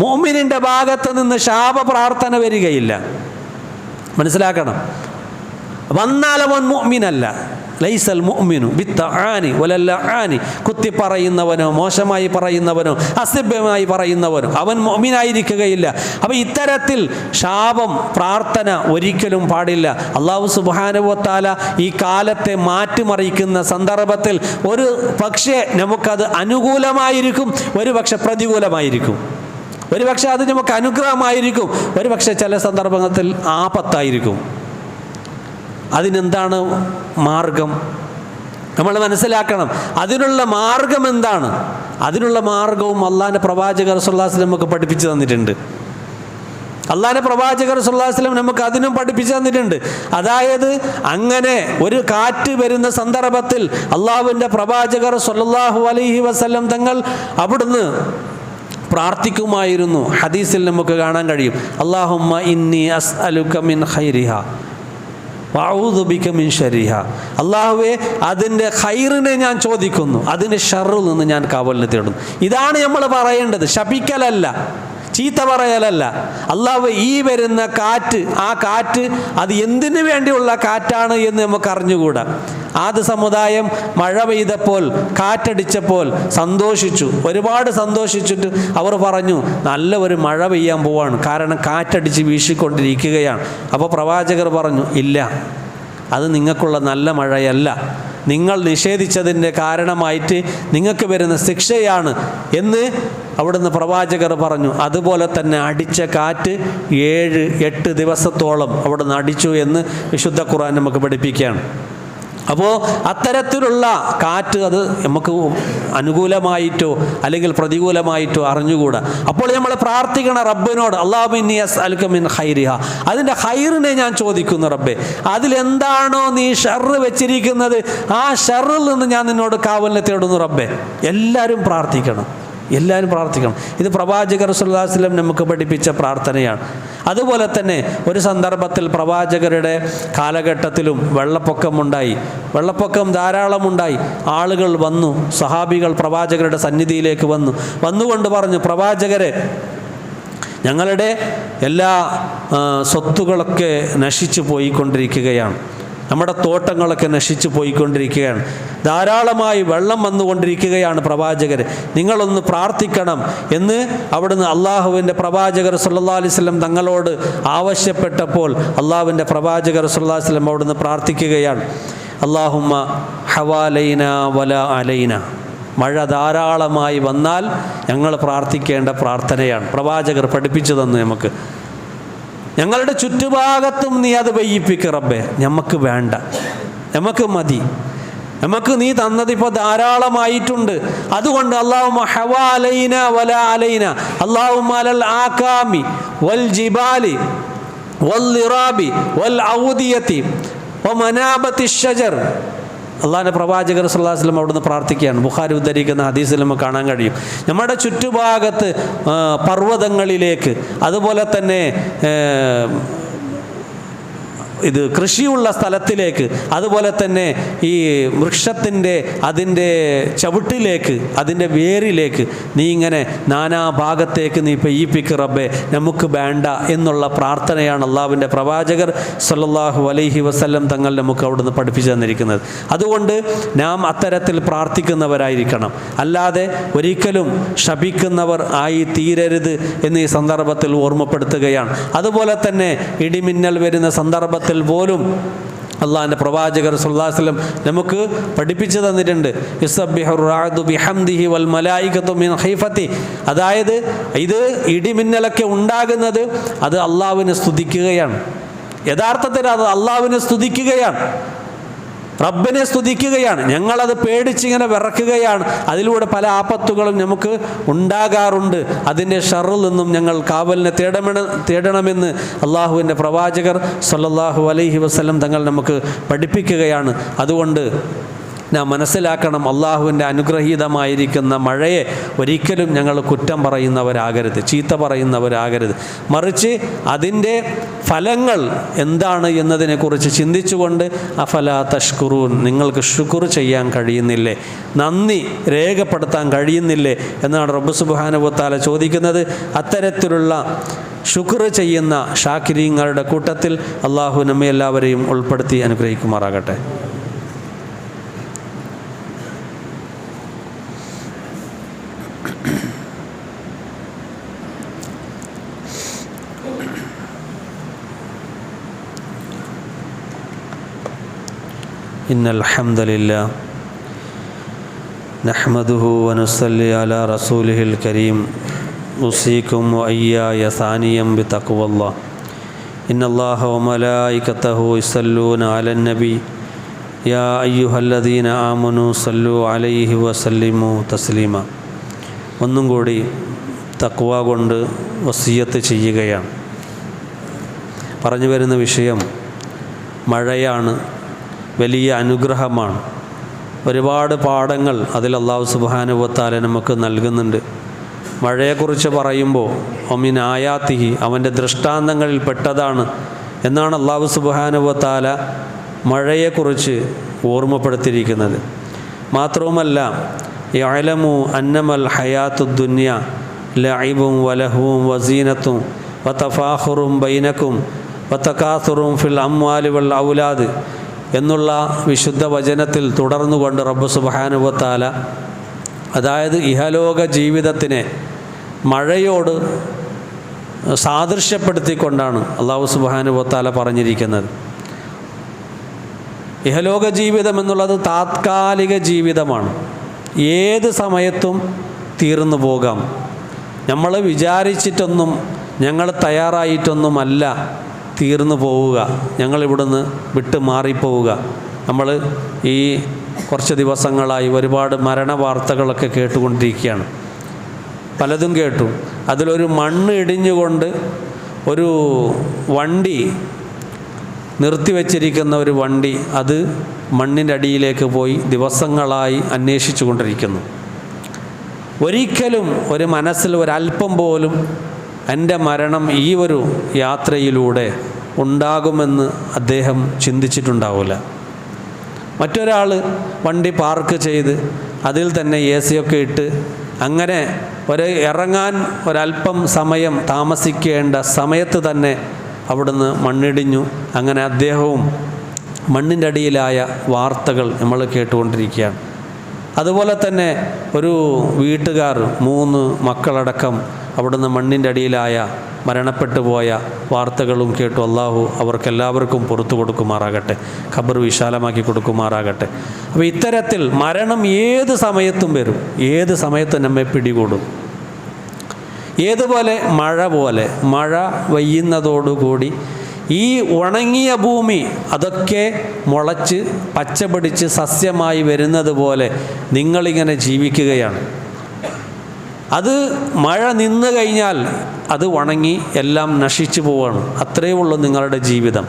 മുഅ്മിനിൻ്റെ ഭാഗത്ത് നിന്ന് ശാപ പ്രാർത്ഥന വരികയില്ല. മനസ്സിലാക്കണം. വന്നാൽ അവൻ മുഅ്മിനല്ല. ലൈസൽ മുഅ്മിനു ബിത്തആനി വലൽ ലആനി, കുത്തി പറയുന്നവനോ മോശമായി പറയുന്നവനോ അസഭ്യമായി പറയുന്നവനോ അവൻ മുഅ്മിനായിരിക്കുകയില്ല. അപ്പോൾ ഇത്തരത്തിൽ ശാപം പ്രാർത്ഥന ഒരിക്കലും പാടില്ല. അല്ലാഹു സുബ്ഹാനഹു വ തആല ഈ കാലത്തെ മാറ്റിമറിക്കുന്ന സന്ദർഭത്തിൽ ഒരു പക്ഷേ നമുക്കത് അനുകൂലമായിരിക്കും, ഒരു പക്ഷെ പ്രതികൂലമായിരിക്കും, ഒരു പക്ഷെ അത് നമുക്ക് അനുഗ്രഹമായിരിക്കും, ഒരു പക്ഷെ ചില സന്ദർഭത്തിൽ ആപത്തായിരിക്കും. അതിനെന്താണ് മാർഗം? നമ്മൾ മനസ്സിലാക്കണം. അതിനുള്ള മാർഗം എന്താണ്? അതിനുള്ള മാർഗവും അള്ളാഹിൻ്റെ പ്രവാചകർ സല്ലല്ലാഹു അലൈഹി വസല്ലം നമുക്ക് പഠിപ്പിച്ചു തന്നിട്ടുണ്ട്. അള്ളാഹിൻ്റെ പ്രവാചകർ സല്ലല്ലാഹു അലൈഹി വസല്ലം നമുക്ക് അതിനും പഠിപ്പിച്ചു തന്നിട്ടുണ്ട്. അതായത് അങ്ങനെ ഒരു കാറ്റ് വരുന്ന സന്ദർഭത്തിൽ അള്ളാഹുവിൻ്റെ പ്രവാചകർ സല്ലല്ലാഹു അലൈഹി വസല്ലം തങ്ങൾ അവിടുന്ന് പ്രാർത്ഥിക്കുമായിരുന്നു. ഹദീസിൽ നമുക്ക് കാണാൻ കഴിയും, അല്ലാഹുമ്മ ഇന്നി അസ്അലുക മിൻ ഖൈരിഹ വഅഊദു ബിക മിൻ ശർരിഹ, അല്ലാഹുവേ അതിൻ്റെ ഖൈറിനെ ഞാൻ ചോദിക്കുന്നു, അതിൻ്റെ ഷർറിൽ നിന്ന് ഞാൻ കാവലിനെ തേടുന്നു. ഇതാണ് നമ്മൾ പറയേണ്ടത്, ശപിക്കലല്ല, ചീത്ത പറയലല്ല. അല്ലാഹു ഈ വരുന്ന കാറ്റ്, ആ കാറ്റ് അത് എന്തിനു വേണ്ടിയുള്ള കാറ്റാണ് എന്ന് നമുക്ക് അറിഞ്ഞുകൂടാ. ആദ് സമുദായം മഴ പെയ്തപ്പോൾ, കാറ്റടിച്ചപ്പോൾ സന്തോഷിച്ചു, ഒരുപാട് സന്തോഷിച്ചിട്ട് അവർ പറഞ്ഞു നല്ല ഒരു മഴ പെയ്യാൻ പോവാണ്, കാരണം കാറ്റടിച്ച് വീശിക്കൊണ്ടിരിക്കുകയാണ്. അപ്പോൾ പ്രവാചകർ പറഞ്ഞു, ഇല്ല, അത് നിങ്ങൾക്കുള്ള നല്ല മഴയല്ല, നിങ്ങൾ നിഷേധിച്ചതിൻ്റെ കാരണമായിട്ട് നിങ്ങൾക്ക് വരുന്ന ശിക്ഷയാണ് എന്ന് അവിടുന്ന് പ്രവാചകർ പറഞ്ഞു. അതുപോലെ തന്നെ അടിച്ച കാറ്റ് 7-8 ദിവസത്തോളം അവിടുന്ന് അടിച്ചു എന്ന് വിശുദ്ധ ഖുർആൻ നമുക്ക് പഠിപ്പിക്കുകയാണ്. അപ്പോൾ അത്തരത്തിലുള്ള കാറ്റ് അത് നമുക്ക് അനുകൂലമായിട്ടോ അല്ലെങ്കിൽ പ്രതികൂലമായിട്ടോ അറിഞ്ഞുകൂടാ. അപ്പോൾ നമ്മൾ പ്രാർത്ഥിക്കണം റബ്ബിനോട്, അല്ലാഹു ഇന്നി അസ്അലുക മിൻ ഖൈരിഹ, അതിൻ്റെ ഖൈറിനെ ഞാൻ ചോദിക്കുന്നു റബ്ബേ, അതിലെന്താണോ നീ ഷർറ് വെച്ചിരിക്കുന്നത് ആ ഷർറിൽ നിന്ന് ഞാൻ നിന്നോട് കാവലിനെ തേടുന്നു റബ്ബേ. എല്ലാവരും പ്രാർത്ഥിക്കണം, എല്ലാവരും പ്രാർത്ഥിക്കണം. ഇത് പ്രവാചകർ സല്ലല്ലാഹു അലൈഹി വസല്ലം നമുക്ക് പഠിപ്പിച്ച പ്രാർത്ഥനയാണ്. അതുപോലെ തന്നെ ഒരു സന്ദർഭത്തിൽ പ്രവാചകരുടെ കാലഘട്ടത്തിലും വെള്ളപ്പൊക്കമുണ്ടായി, വെള്ളപ്പൊക്കം ധാരാളമുണ്ടായി. ആളുകൾ വന്നു, സഹാബികൾ പ്രവാചകരുടെ സന്നിധിയിലേക്ക് വന്നുകൊണ്ട് പറഞ്ഞു, പ്രവാചകരെ, ഞങ്ങളുടെ എല്ലാ സ്വത്തുകളൊക്കെ നശിച്ചു പോയിക്കൊണ്ടിരിക്കുകയാണ്, നമ്മുടെ തോട്ടങ്ങളൊക്കെ നശിച്ചു പോയിക്കൊണ്ടിരിക്കുകയാണ്, ധാരാളമായി വെള്ളം വന്നുകൊണ്ടിരിക്കുകയാണ്. പ്രവാചകർ, നിങ്ങളൊന്ന് പ്രാർത്ഥിക്കണം എന്ന് അവിടുന്ന് അള്ളാഹുവിൻ്റെ പ്രവാചകർ സല്ലല്ലാഹു അലൈഹി വസല്ലം തങ്ങളോട് ആവശ്യപ്പെട്ടപ്പോൾ അള്ളാഹുവിൻ്റെ പ്രവാചകർ സല്ലല്ലാഹു അലൈഹി വസല്ലം അവിടുന്ന് പ്രാർത്ഥിക്കുകയാണ്, അല്ലാഹുമ്മ ഹവാലൈന വല അലൈന. മഴ ധാരാളമായി വന്നാൽ ഞങ്ങൾ പ്രാർത്ഥിക്കേണ്ട പ്രാർത്ഥനയാണ്. പ്രവാചകർ പഠിപ്പിച്ചു തന്നു നമുക്ക്. ഞങ്ങളുടെ ചുറ്റുഭാഗത്തും നീ അത് പെയ്യിപ്പിക്കുക റബ്ബേ, നമുക്ക് വേണ്ട, നമുക്ക് മതി, നമുക്ക് നീ തന്നതിപ്പോൾ ധാരാളമായിട്ടുണ്ട്. അതുകൊണ്ട് അല്ലാഹുമ്മ ഹവാലൈന വല അലൈന, അല്ലാഹുമ്മ അലൽ ആകാമി വൽ ജിബാലി വൽ ലിറാബി വൽ ഔദിയതി വമനാബത്തി ഷജർ. അള്ളാഹിൻ്റെ പ്രവാചകർ സല്ലല്ലാഹു അലൈഹി വസല്ലം അവിടുന്ന് പ്രാർത്ഥിക്കുകയാണ്. ബുഖാരി ഉദ്ധരിക്കുന്ന ഹദീസിൽ നമുക്ക് കാണാൻ കഴിയും. നമ്മുടെ ചുറ്റുഭാഗത്ത് പർവ്വതങ്ങളിലേക്ക്, അതുപോലെ തന്നെ ഇത് കൃഷിയുള്ള സ്ഥലത്തിലേക്ക്, അതുപോലെ തന്നെ ഈ വൃക്ഷത്തിൻ്റെ അതിൻ്റെ ചവിട്ടിലേക്ക്, അതിൻ്റെ വേരിലേക്ക് നീ ഇങ്ങനെ നാനാഭാഗത്തേക്ക് നീ പെയ്യിപ്പിക്ക് റബ്ബേ, നമുക്ക് വേണ്ട എന്നുള്ള പ്രാർത്ഥനയാണ് അള്ളാഹുവിൻ്റെ പ്രവാചകർ സല്ലല്ലാഹു അലൈഹി വസല്ലം തങ്ങൾ നമുക്ക് അവിടുന്ന് പഠിപ്പിച്ചു തന്നിരിക്കുന്നത്. അതുകൊണ്ട് നാം അത്തരത്തിൽ പ്രാർത്ഥിക്കുന്നവരായിരിക്കണം, അല്ലാതെ ഒരിക്കലും ശപിക്കുന്നവർ ആയി തീരരുത് എന്ന് ഈ സന്ദർഭത്തിൽ ഓർമ്മപ്പെടുത്തുകയാണ്. അതുപോലെ തന്നെ ഇടിമിന്നൽ വരുന്ന സന്ദർഭത്തിൽ പോലും അള്ളാഹിൻ്റെ പ്രവാചകർ സല്ലല്ലാഹു അലൈഹി വസല്ലം നമുക്ക് പഠിപ്പിച്ചു തന്നിട്ടുണ്ട്. യുസബ്ബിഹുർ റഅദു ബിഹംദിഹി വൽ മലായികതു മിൻ ഖൈഫതി. അതായത് ഇത് ഇടിമിന്നലൊക്കെ ഉണ്ടാകുന്നത് അത് അള്ളാഹുവിനെ സ്തുതിക്കുകയാണ്. യഥാർത്ഥത്തിൽ അത് അള്ളാഹുവിനെ സ്തുതിക്കുകയാണ്, റബ്ബിനെ സ്തുതിക്കുകയാണ്. ഞങ്ങളത് പേടിച്ചിങ്ങനെ വിറക്കുകയാണ്. അതിലൂടെ പല ആപത്തുകളും നമുക്ക് ഉണ്ടാകാറുണ്ട്. അതിൻ്റെ ഷർറിൽ നിന്നും ഞങ്ങൾ കാവലിനെ തേടണമെന്ന് അള്ളാഹുവിൻ്റെ പ്രവാചകർ സല്ലല്ലാഹു അലൈഹി വസല്ലം തങ്ങൾ നമുക്ക് പഠിപ്പിക്കുകയാണ്. അതുകൊണ്ട് നാം മനസ്സിലാക്കണം, അള്ളാഹുവിൻ്റെ അനുഗ്രഹീതമായിരിക്കുന്ന മഴയെ ഒരിക്കലും ഞങ്ങൾ കുറ്റം പറയുന്നവരാകരുത്, ചീത്ത പറയുന്നവരാകരുത്. മറിച്ച് അതിൻ്റെ ഫലങ്ങൾ എന്താണ് എന്നതിനെക്കുറിച്ച് ചിന്തിച്ചുകൊണ്ട് അഫലാ തഷ്കുറൂൻ, നിങ്ങൾക്ക് ശുക്ർ ചെയ്യാൻ കഴിയുന്നില്ലേ, നന്ദി രേഖപ്പെടുത്താൻ കഴിയുന്നില്ലേ എന്നാണ് റബ്ബ് സുബ്ഹാനഹു വ തആല ചോദിക്കുന്നത്. അത്തരത്തിലുള്ള ശുക്ർ ചെയ്യുന്ന ഷാക്കിരീങ്ങളുടെ കൂട്ടത്തിൽ അള്ളാഹു നമ്മെ എല്ലാവരെയും ഉൾപ്പെടുത്തി അനുഗ്രഹിക്കുമാറാകട്ടെ. ഇന്നൽ ഹംദലില്ലാ നഹ്മദുഹു വനുസല്ലി അലാ റസൂലിഹിൽ കരീം ഉസീകും വഇയ്യായ സാനിയം ബിതഖ്വല്ലാഹ് ഇന്നല്ലാഹ വമലായികതഹു യുസല്ലൂന അലൻ നബി യാ അയ്യുഹല്ലദീന ആമനൂ സല്ലു അലൈഹി വസല്ലിമു തസ്ലീമ. ഒന്നും കൂടി തഖ്വ കൊണ്ട് വസിയ്യത്ത് ചെയ്യുകയാണ്. പറഞ്ഞു വരുന്ന വിഷയം മഴയാണ്, വലിയ അനുഗ്രഹമാണ്. ഒരുപാട് പാഠങ്ങൾ അതിൽ അല്ലാഹു സുബ്ഹാനഹു വ തആല നമുക്ക് നൽകുന്നുണ്ട്. മഴയെക്കുറിച്ച് പറയുമ്പോൾ ഒമിൻ ആയാത്തിഹി, അവൻ്റെ ദൃഷ്ടാന്തങ്ങളിൽ പെട്ടതാണ് എന്നാണ് അല്ലാഹു സുബ്ഹാനഹു വ തആല മഴയെക്കുറിച്ച് ഓർമ്മപ്പെടുത്തിയിരിക്കുന്നത്. മാത്രവുമല്ല, യഅലമു അന്നമൽ ഹയാത്തുദ് ദുനിയ ലഇബും വലഹുവും വസീനത്തും വതഫാഖുറും ബൈനക്കും വതകാസുറും ഫിൽ അംവാലി വൽ ഔലാദ് എന്നുള്ള വിശുദ്ധ വചനത്തിൽ തുടർന്നുകൊണ്ട് റബ്ബ് സുബ്ഹാനഹു വ തആല, അതായത് ഇഹലോക ജീവിതത്തിനെ മഴയോട് സാദൃശ്യപ്പെടുത്തിക്കൊണ്ടാണ് അല്ലാഹു സുബ്ഹാനഹു വ തആല പറഞ്ഞിരിക്കുന്നത്. ഇഹലോക ജീവിതം എന്നുള്ളത് താത്കാലിക ജീവിതമാണ്, ഏത് സമയത്തും തീർന്നു പോകാം. നമ്മൾ വിചാരിച്ചിട്ടൊന്നും, ഞങ്ങൾ തയ്യാറായിട്ടൊന്നുമല്ല തീർന്നു പോവുക, ഞങ്ങളിവിടുന്ന് വിട്ട് മാറിപ്പോവുക. നമ്മൾ ഈ കുറച്ച് ദിവസങ്ങളായി ഒരുപാട് മരണ വാർത്തകളൊക്കെ കേട്ടുകൊണ്ടിരിക്കുകയാണ്. പലതും കേട്ടു. അതിലൊരു മണ്ണ് ഇടിഞ്ഞുകൊണ്ട് ഒരു വണ്ടി നിർത്തിവെച്ചിരിക്കുന്ന ഒരു വണ്ടി, അത് മണ്ണിൻ്റെ അടിയിലേക്ക് പോയി ദിവസങ്ങളായി അന്വേഷിച്ചു കൊണ്ടിരിക്കുന്നു. ഒരിക്കലും ഒരു മനസ്സിൽ ഒരല്പം പോലും എൻ്റെ മരണം ഈ ഒരു യാത്രയിലൂടെ ഉണ്ടാകുമെന്ന് അദ്ദേഹം ചിന്തിച്ചിട്ടുണ്ടാവില്ല. മറ്റൊരാൾ വണ്ടി പാർക്ക് ചെയ്ത് അതിൽ തന്നെ AC ഒക്കെ ഇട്ട് അങ്ങനെ ഇറങ്ങാൻ ഒരല്പം സമയം താമസിക്കേണ്ട സമയത്ത് തന്നെ അവിടുന്ന് മണ്ണിടിഞ്ഞു. അങ്ങനെ അദ്ദേഹവും മണ്ണിൻ്റെ അടിയിലായ വാർത്തകൾ നമ്മൾ കേട്ടുകൊണ്ടിരിക്കുകയാണ്. അതുപോലെ തന്നെ ഒരു വീട്ടുകാർ 3 മക്കളടക്കം അവിടുന്ന് മണ്ണിൻ്റെ അടിയിലായ മരണപ്പെട്ടു പോയ വാർത്തകളും കേട്ടു. അള്ളാഹു അവർക്കെല്ലാവർക്കും പുറത്തു കൊടുക്കുമാറാകട്ടെ, ഖബർ വിശാലമാക്കി കൊടുക്കുമാറാകട്ടെ. അപ്പോൾ ഇത്തരത്തിൽ മരണം ഏത് സമയത്തും വരും, ഏത് സമയത്തും നമ്മെ പിടികൂടും. ഏതുപോലെ മഴ പെയ്യുന്നതോടുകൂടി ഈ ഉണങ്ങിയ ഭൂമി അതൊക്കെ മുളച്ച് പച്ചപിടിച്ച് സസ്യമായി വരുന്നത് പോലെ നിങ്ങളിങ്ങനെ ജീവിക്കുകയാണ്. അത് മഴ നിന്ന് കഴിഞ്ഞാൽ അത് ഉണങ്ങി എല്ലാം നശിച്ചു പോവുകയാണ്. അത്രയേ ഉള്ളൂ നിങ്ങളുടെ ജീവിതം.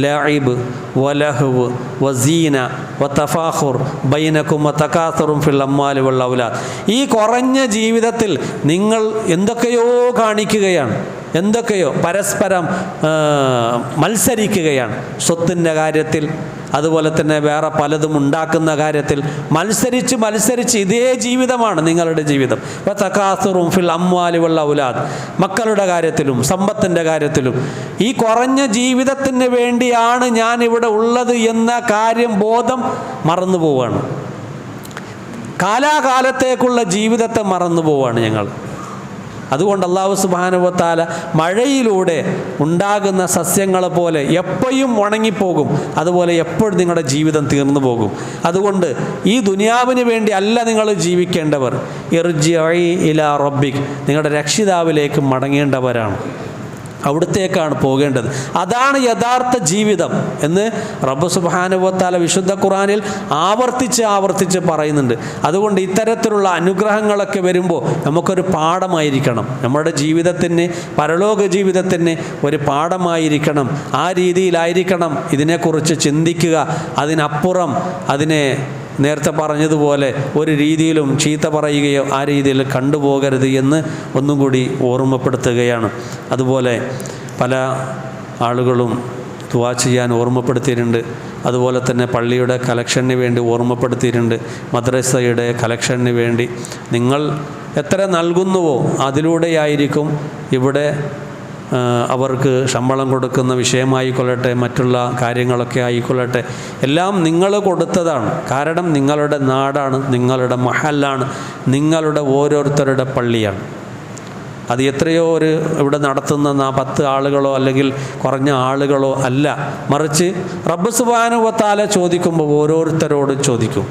ലഇബ് വലഹ്വ് വസീന വതഫാഖുർ ബൈനകും വതകാസുറും ഫിൽ അംവാലി വൽ ഔലാദ്. ഈ കുറഞ്ഞ ജീവിതത്തിൽ നിങ്ങൾ എന്തൊക്കെയോ കാണിക്കുകയാണ്, എന്തൊക്കെയോ പരസ്പരം മത്സരിക്കുകയാണ്. സ്വത്തിൻ്റെ കാര്യത്തിൽ, അതുപോലെ തന്നെ വേറെ പലതും ഉണ്ടാക്കുന്ന കാര്യത്തിൽ മത്സരിച്ച് ഇതേ ജീവിതമാണ് നിങ്ങളുടെ ജീവിതം. തകാസുറും ഫിൽ അംവാലി വൽ ഔലാദ്. മക്കളുടെ കാര്യത്തിലും സമ്പത്തിൻ്റെ കാര്യത്തിലും ഈ കുറഞ്ഞ ജീവിതത്തിന് വേണ്ടിയാണ് ഞാൻ ഇവിടെ ഉള്ളത് എന്ന കാര്യം ബോധം മറന്നു പോവുകയാണ്. കാലാകാലത്തേക്കുള്ള ജീവിതത്തെ മറന്നു പോവുകയാണ് ഞങ്ങൾ. അതുകൊണ്ട് അല്ലാഹു സുബ്ഹാനഹു വ തആല മഴയിലൂടെ ഉണ്ടാകുന്ന സസ്യങ്ങളെ പോലെ എപ്പോഴും ഉണങ്ങിപ്പോകും, അതുപോലെ എപ്പോഴും നിങ്ങളുടെ ജീവിതം തീർന്നു പോകും. അതുകൊണ്ട് ഈ ദുനിയാവിന് വേണ്ടി അല്ല നിങ്ങൾ ജീവിക്കേണ്ടവർ. ഇർജിഇ ഇലാ റബ്ബിക്, നിങ്ങളുടെ രക്ഷിതാവിലേക്ക് മടങ്ങേണ്ടവരാണ്, അവിടത്തേക്കാണ് പോകേണ്ടത്. അതാണ് യഥാർത്ഥ ജീവിതം എന്ന് റബ്ബ് സുബ്ഹാനഹു വ തആല വിശുദ്ധ ഖുർആനിൽ ആവർത്തിച്ച് പറയുന്നുണ്ട്. അതുകൊണ്ട് ഇത്തരത്തിലുള്ള അനുഗ്രഹങ്ങളൊക്കെ വരുമ്പോൾ നമുക്കൊരു പാഠമായിരിക്കണം, നമ്മുടെ ജീവിതത്തിന്, പരലോക ജീവിതത്തിന് ഒരു പാഠമായിരിക്കണം. ആ രീതിയിലായിരിക്കണം ഇതിനെക്കുറിച്ച് ചിന്തിക്കുക. അതിനപ്പുറം അതിനെ നേരത്തെ പറഞ്ഞതുപോലെ ഒരു രീതിയിലും ചീത്ത പറയുകയോ ആ രീതിയിൽ കണ്ടുപോകരുത് എന്ന് ഒന്നും കൂടി ഓർമ്മപ്പെടുത്തുകയാണ്. അതുപോലെ പല ആളുകളും ദുആ ചെയ്യാൻ ഓർമ്മപ്പെടുത്തിയിട്ടുണ്ട്. അതുപോലെ തന്നെ പള്ളിയുടെ കലക്ഷന് വേണ്ടി ഓർമ്മപ്പെടുത്തിയിട്ടുണ്ട്, മദ്രസയുടെ കലക്ഷന് വേണ്ടി. നിങ്ങൾ എത്ര നൽകുന്നുവോ അതിലൂടെയായിരിക്കും ഇവിടെ അവർക്ക് ശമ്പളം കൊടുക്കുന്ന വിഷയമായിക്കൊള്ളട്ടെ, മറ്റുള്ള കാര്യങ്ങളൊക്കെ ആയിക്കൊള്ളട്ടെ, എല്ലാം നിങ്ങൾ കൊടുത്തതാണ്. കാരണം നിങ്ങളുടെ നാടാണ്, നിങ്ങളുടെ മഹല്ലാണ്, നിങ്ങളുടെ ഓരോരുത്തരുടെ പള്ളിയാണ്. അത് എത്രയോ ഇവിടെ നടത്തുന്ന 10 ആളുകളോ അല്ലെങ്കിൽ കുറഞ്ഞ ആളുകളോ അല്ല, മറിച്ച് റബ്ബ് സുബ്ഹാനഹു വ തആല ചോദിക്കുമ്പോൾ ഓരോരുത്തരോടും ചോദിക്കും.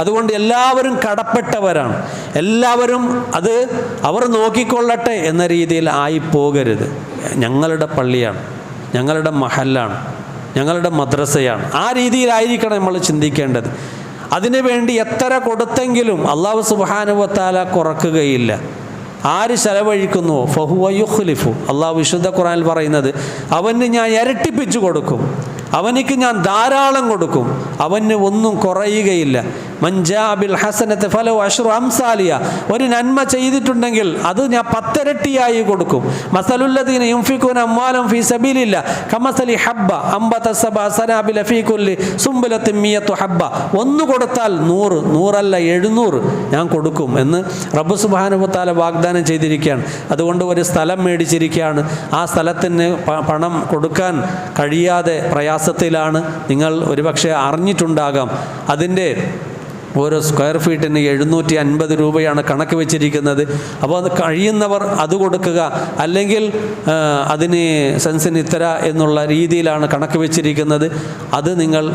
അതുകൊണ്ട് എല്ലാവരും കടപ്പെട്ടവരാണ്. എല്ലാവരും അത് അവർ നോക്കിക്കൊള്ളട്ടെ എന്ന രീതിയിൽ ആയിപ്പോകരുത്. ഞങ്ങളുടെ പള്ളിയാണ്, ഞങ്ങളുടെ മഹല്ലാണ്, ഞങ്ങളുടെ മദ്രസയാണ്. ആ രീതിയിലായിരിക്കണം നമ്മൾ ചിന്തിക്കേണ്ടത്. അതിനുവേണ്ടി എത്ര കൊടുത്തെങ്കിലും അല്ലാഹു സുബ്ഹാനഹു വ തആല കുറക്കുകയില്ല. ആര് ചെലവഴിക്കുന്നുവോ ഫഹുവ യുഖ്ലിഫു, അല്ലാഹു വിശുദ്ധ ഖുർആനിൽ പറയുന്നത്, അവന് ഞാൻ ഇരട്ടിപ്പിച്ചു കൊടുക്കും, അവനിക്ക് ഞാൻ ധാരാളം കൊടുക്കും, അവന് ഒന്നും കുറയുകയില്ല. മൻജാ ബിൽ ഹസനത്തി ഫലഹു അശ്റു അംസാലിഹ, ഒരു നന്മ ചെയ്തിട്ടുണ്ടെങ്കിൽ അത് ഞാൻ 10 ഇരട്ടിയായി കൊടുക്കും. മസലുല്ലദീന യുൻഫിഖൂന അംവാലഹും ഫീ സബീലില്ലാ കമസലി ഹബ്ബ അംബത സബഅ സനാബില ഫീ കുല്ലി സുംബലത്തിൻ മിയത്തു ഹബ്ബ. ഒന്ന് കൊടുത്താൽ 100 അല്ല 700 ഞാൻ കൊടുക്കും എന്ന് റബ്ബ് സുബ്ഹാനഹു വ തആല വാഗ്ദാനം ചെയ്തിരിക്കുകയാണ്. അതുകൊണ്ട് ഒരു സ്ഥലം മേടിച്ചിരിക്കുകയാണ്, ആ സ്ഥലത്തിന് പണം കൊടുക്കാൻ കഴിയാതെ പ്രയാസത്തിലാണ്. നിങ്ങൾ ഒരുപക്ഷെ അറിഞ്ഞിട്ടുണ്ടാകാം, അതിൻ്റെ ഓരോ സ്ക്വയർ ഫീറ്റിന് 750 രൂപയാണ് കണക്ക് വെച്ചിരിക്കുന്നത്. അപ്പോൾ അത് കഴിയുന്നവർ അത് കൊടുക്കുക, അല്ലെങ്കിൽ അതിന് സെൻസിന് ഇത്ര എന്നുള്ള രീതിയിലാണ് കണക്ക് വെച്ചിരിക്കുന്നത്. അത് നിങ്ങൾ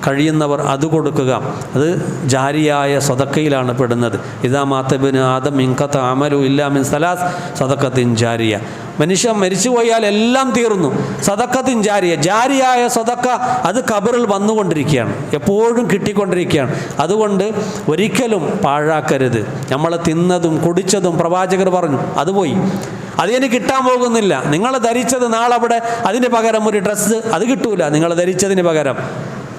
കഴിയുന്നവർ അത് കൊടുക്കുക. അത് ജാരിയായ സദക്കയിലാണ് പെടുന്നത്. ഇദാ മാതബിന് ആദം ഇൻഖത അമലു ഇല്ലാ മിൻ സലാസ് സദഖത്തിൻ ജാരിയ. മനുഷ്യൻ മരിച്ചുപോയാൽ എല്ലാം തീർന്നു. സദഖത്തിൻ ജാരിയ, ജാരിയായ സദക്ക അത് ഖബറിൽ വന്നുകൊണ്ടിരിക്കുകയാണ്, എപ്പോഴും കിട്ടിക്കൊണ്ടിരിക്കുകയാണ്. അതുകൊണ്ട് ഒരിക്കലും പാഴാക്കരുത്. നമ്മൾ തിന്നതും കുടിച്ചതും പ്രവാചകർ പറഞ്ഞു അത് പോയി, അതിന് കിട്ടാൻ പോകുന്നില്ല. നിങ്ങൾ ധരിച്ചത് നാളെ അവിടെ അതിന് പകരം ഒരു ഡ്രസ്സ് അത് കിട്ടൂല, നിങ്ങൾ ധരിച്ചതിന് പകരം.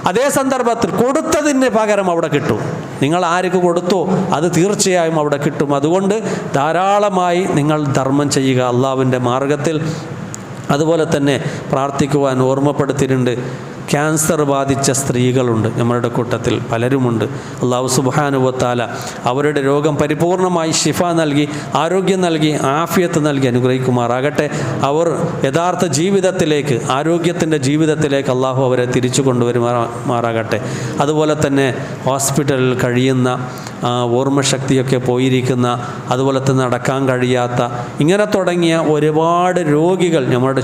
അതേ സന്ദർഭത്തിൽ കൊടുത്തതിന് പകരം അവിടെ കിട്ടും. നിങ്ങൾ ആർക്ക് കൊടുത്തോ അത് തീർച്ചയായും അവിടെ കിട്ടും. അതുകൊണ്ട് ധാരാളമായി നിങ്ങൾ ധർമ്മം ചെയ്യുക അള്ളാഹുവിൻ്റെ മാർഗത്തിൽ. അതുപോലെ തന്നെ പ്രാർത്ഥിക്കുവാൻ ഓർമ്മപ്പെടുത്തിയിട്ടുണ്ട്. ക്യാൻസർ ബാധിച്ച സ്ത്രീകളുണ്ട് നമ്മളുടെ കൂട്ടത്തിൽ, പലരുമുണ്ട്. അല്ലാഹു സുബ്ഹാനഹു വ തആല അവരുടെ രോഗം പരിപൂർണമായി ശിഫ നൽകി, ആരോഗ്യം നൽകി, ആഫിയത്ത് നൽകി അനുഗ്രഹിക്കുമാറാകട്ടെ. അവർ യഥാർത്ഥ ജീവിതത്തിലേക്ക്, ആരോഗ്യത്തിൻ്റെ ജീവിതത്തിലേക്ക് അള്ളാഹു അവരെ തിരിച്ചു കൊണ്ടുവരുമാറാകട്ടെ. അതുപോലെ തന്നെ ഹോസ്പിറ്റലിൽ കഴിയുന്ന, ഓർമ്മശക്തിയൊക്കെ പോയിരിക്കുന്ന, അതുപോലെ തന്നെ നടക്കാൻ കഴിയാത്ത, ഇങ്ങനെ തുടങ്ങിയ ഒരുപാട് രോഗികൾ നമ്മുടെ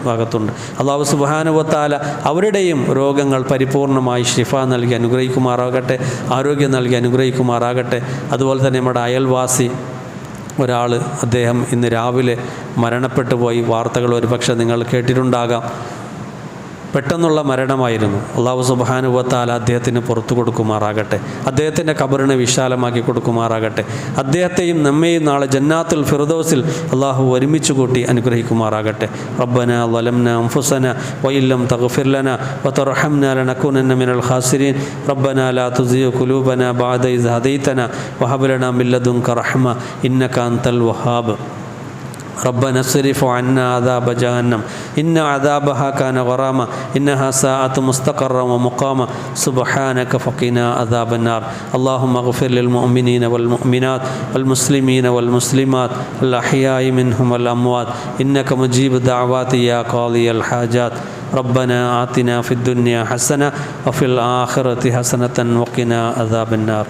ഭാഗത്തുണ്ട്. അല്ലാഹു സുബ്ഹാനഹു വ തആല അവരുടെയും രോഗങ്ങൾ പരിപൂർണമായി ശിഫ നൽകി അനുഗ്രഹിക്കുമാറാകട്ടെ, ആരോഗ്യം നൽകി അനുഗ്രഹിക്കുമാറാകട്ടെ. അതുപോലെ തന്നെ നമ്മുടെ അയൽവാസി ഒരാൾ, അദ്ദേഹം ഇന്ന് രാവിലെ മരണപ്പെട്ടു പോയി. വാർത്തകൾ ഒരുപക്ഷെ നിങ്ങൾ കേട്ടിട്ടുണ്ടാകാം. പെട്ടെന്നുള്ള മരണമായിരുന്നു. അല്ലാഹു സുബ്ഹാനഹു വ തആല അദ്ദേഹത്തിന് പുറത്തു കൊടുക്കുമാറാകട്ടെ, അദ്ദേഹത്തിൻ്റെ ഖബറിനെ വിശാലമാക്കി കൊടുക്കുമാറാകട്ടെ. അദ്ദേഹത്തെയും നമ്മെയും നാളെ ജന്നാത്തുൽ ഫിർദൗസിൽ അല്ലാഹു ഒരുമിച്ച് കൂട്ടി അനുഗ്രഹിക്കുമാറാകട്ടെ. റബ്ബനാ ളലംനാ അൻഫുസനാ വഇല്ലം തഗ്ഫിർ ലനാ വതർഹംനാ ലനകൂനന്ന മിനൽ ഖാസിരീൻ. റബ്ബനാ ലാ തുസിഗ് ഖുലൂബനാ ബഅദ ഇദ് ഹദൈതനാ വഹബ് ലനാ മിൻ ലദുൻക റഹ്മ ഇന്നക അൻതൽ വഹാബ്. ربنا اصرف عنا عذاب جهنم إن عذابها كان غراما إنها ساءت مستقرا ومقاما سبحانك فقنا عذاب النار. اللهم اغفر للمؤمنين والمؤمنات والمسلمين والمسلمات الأحياء منهم والأموات إنك مجيب الدعوات يا قاضي الحاجات. ربنا آتنا في الدنيا حسنة وفي الآخرة حسنة وقنا عذاب النار.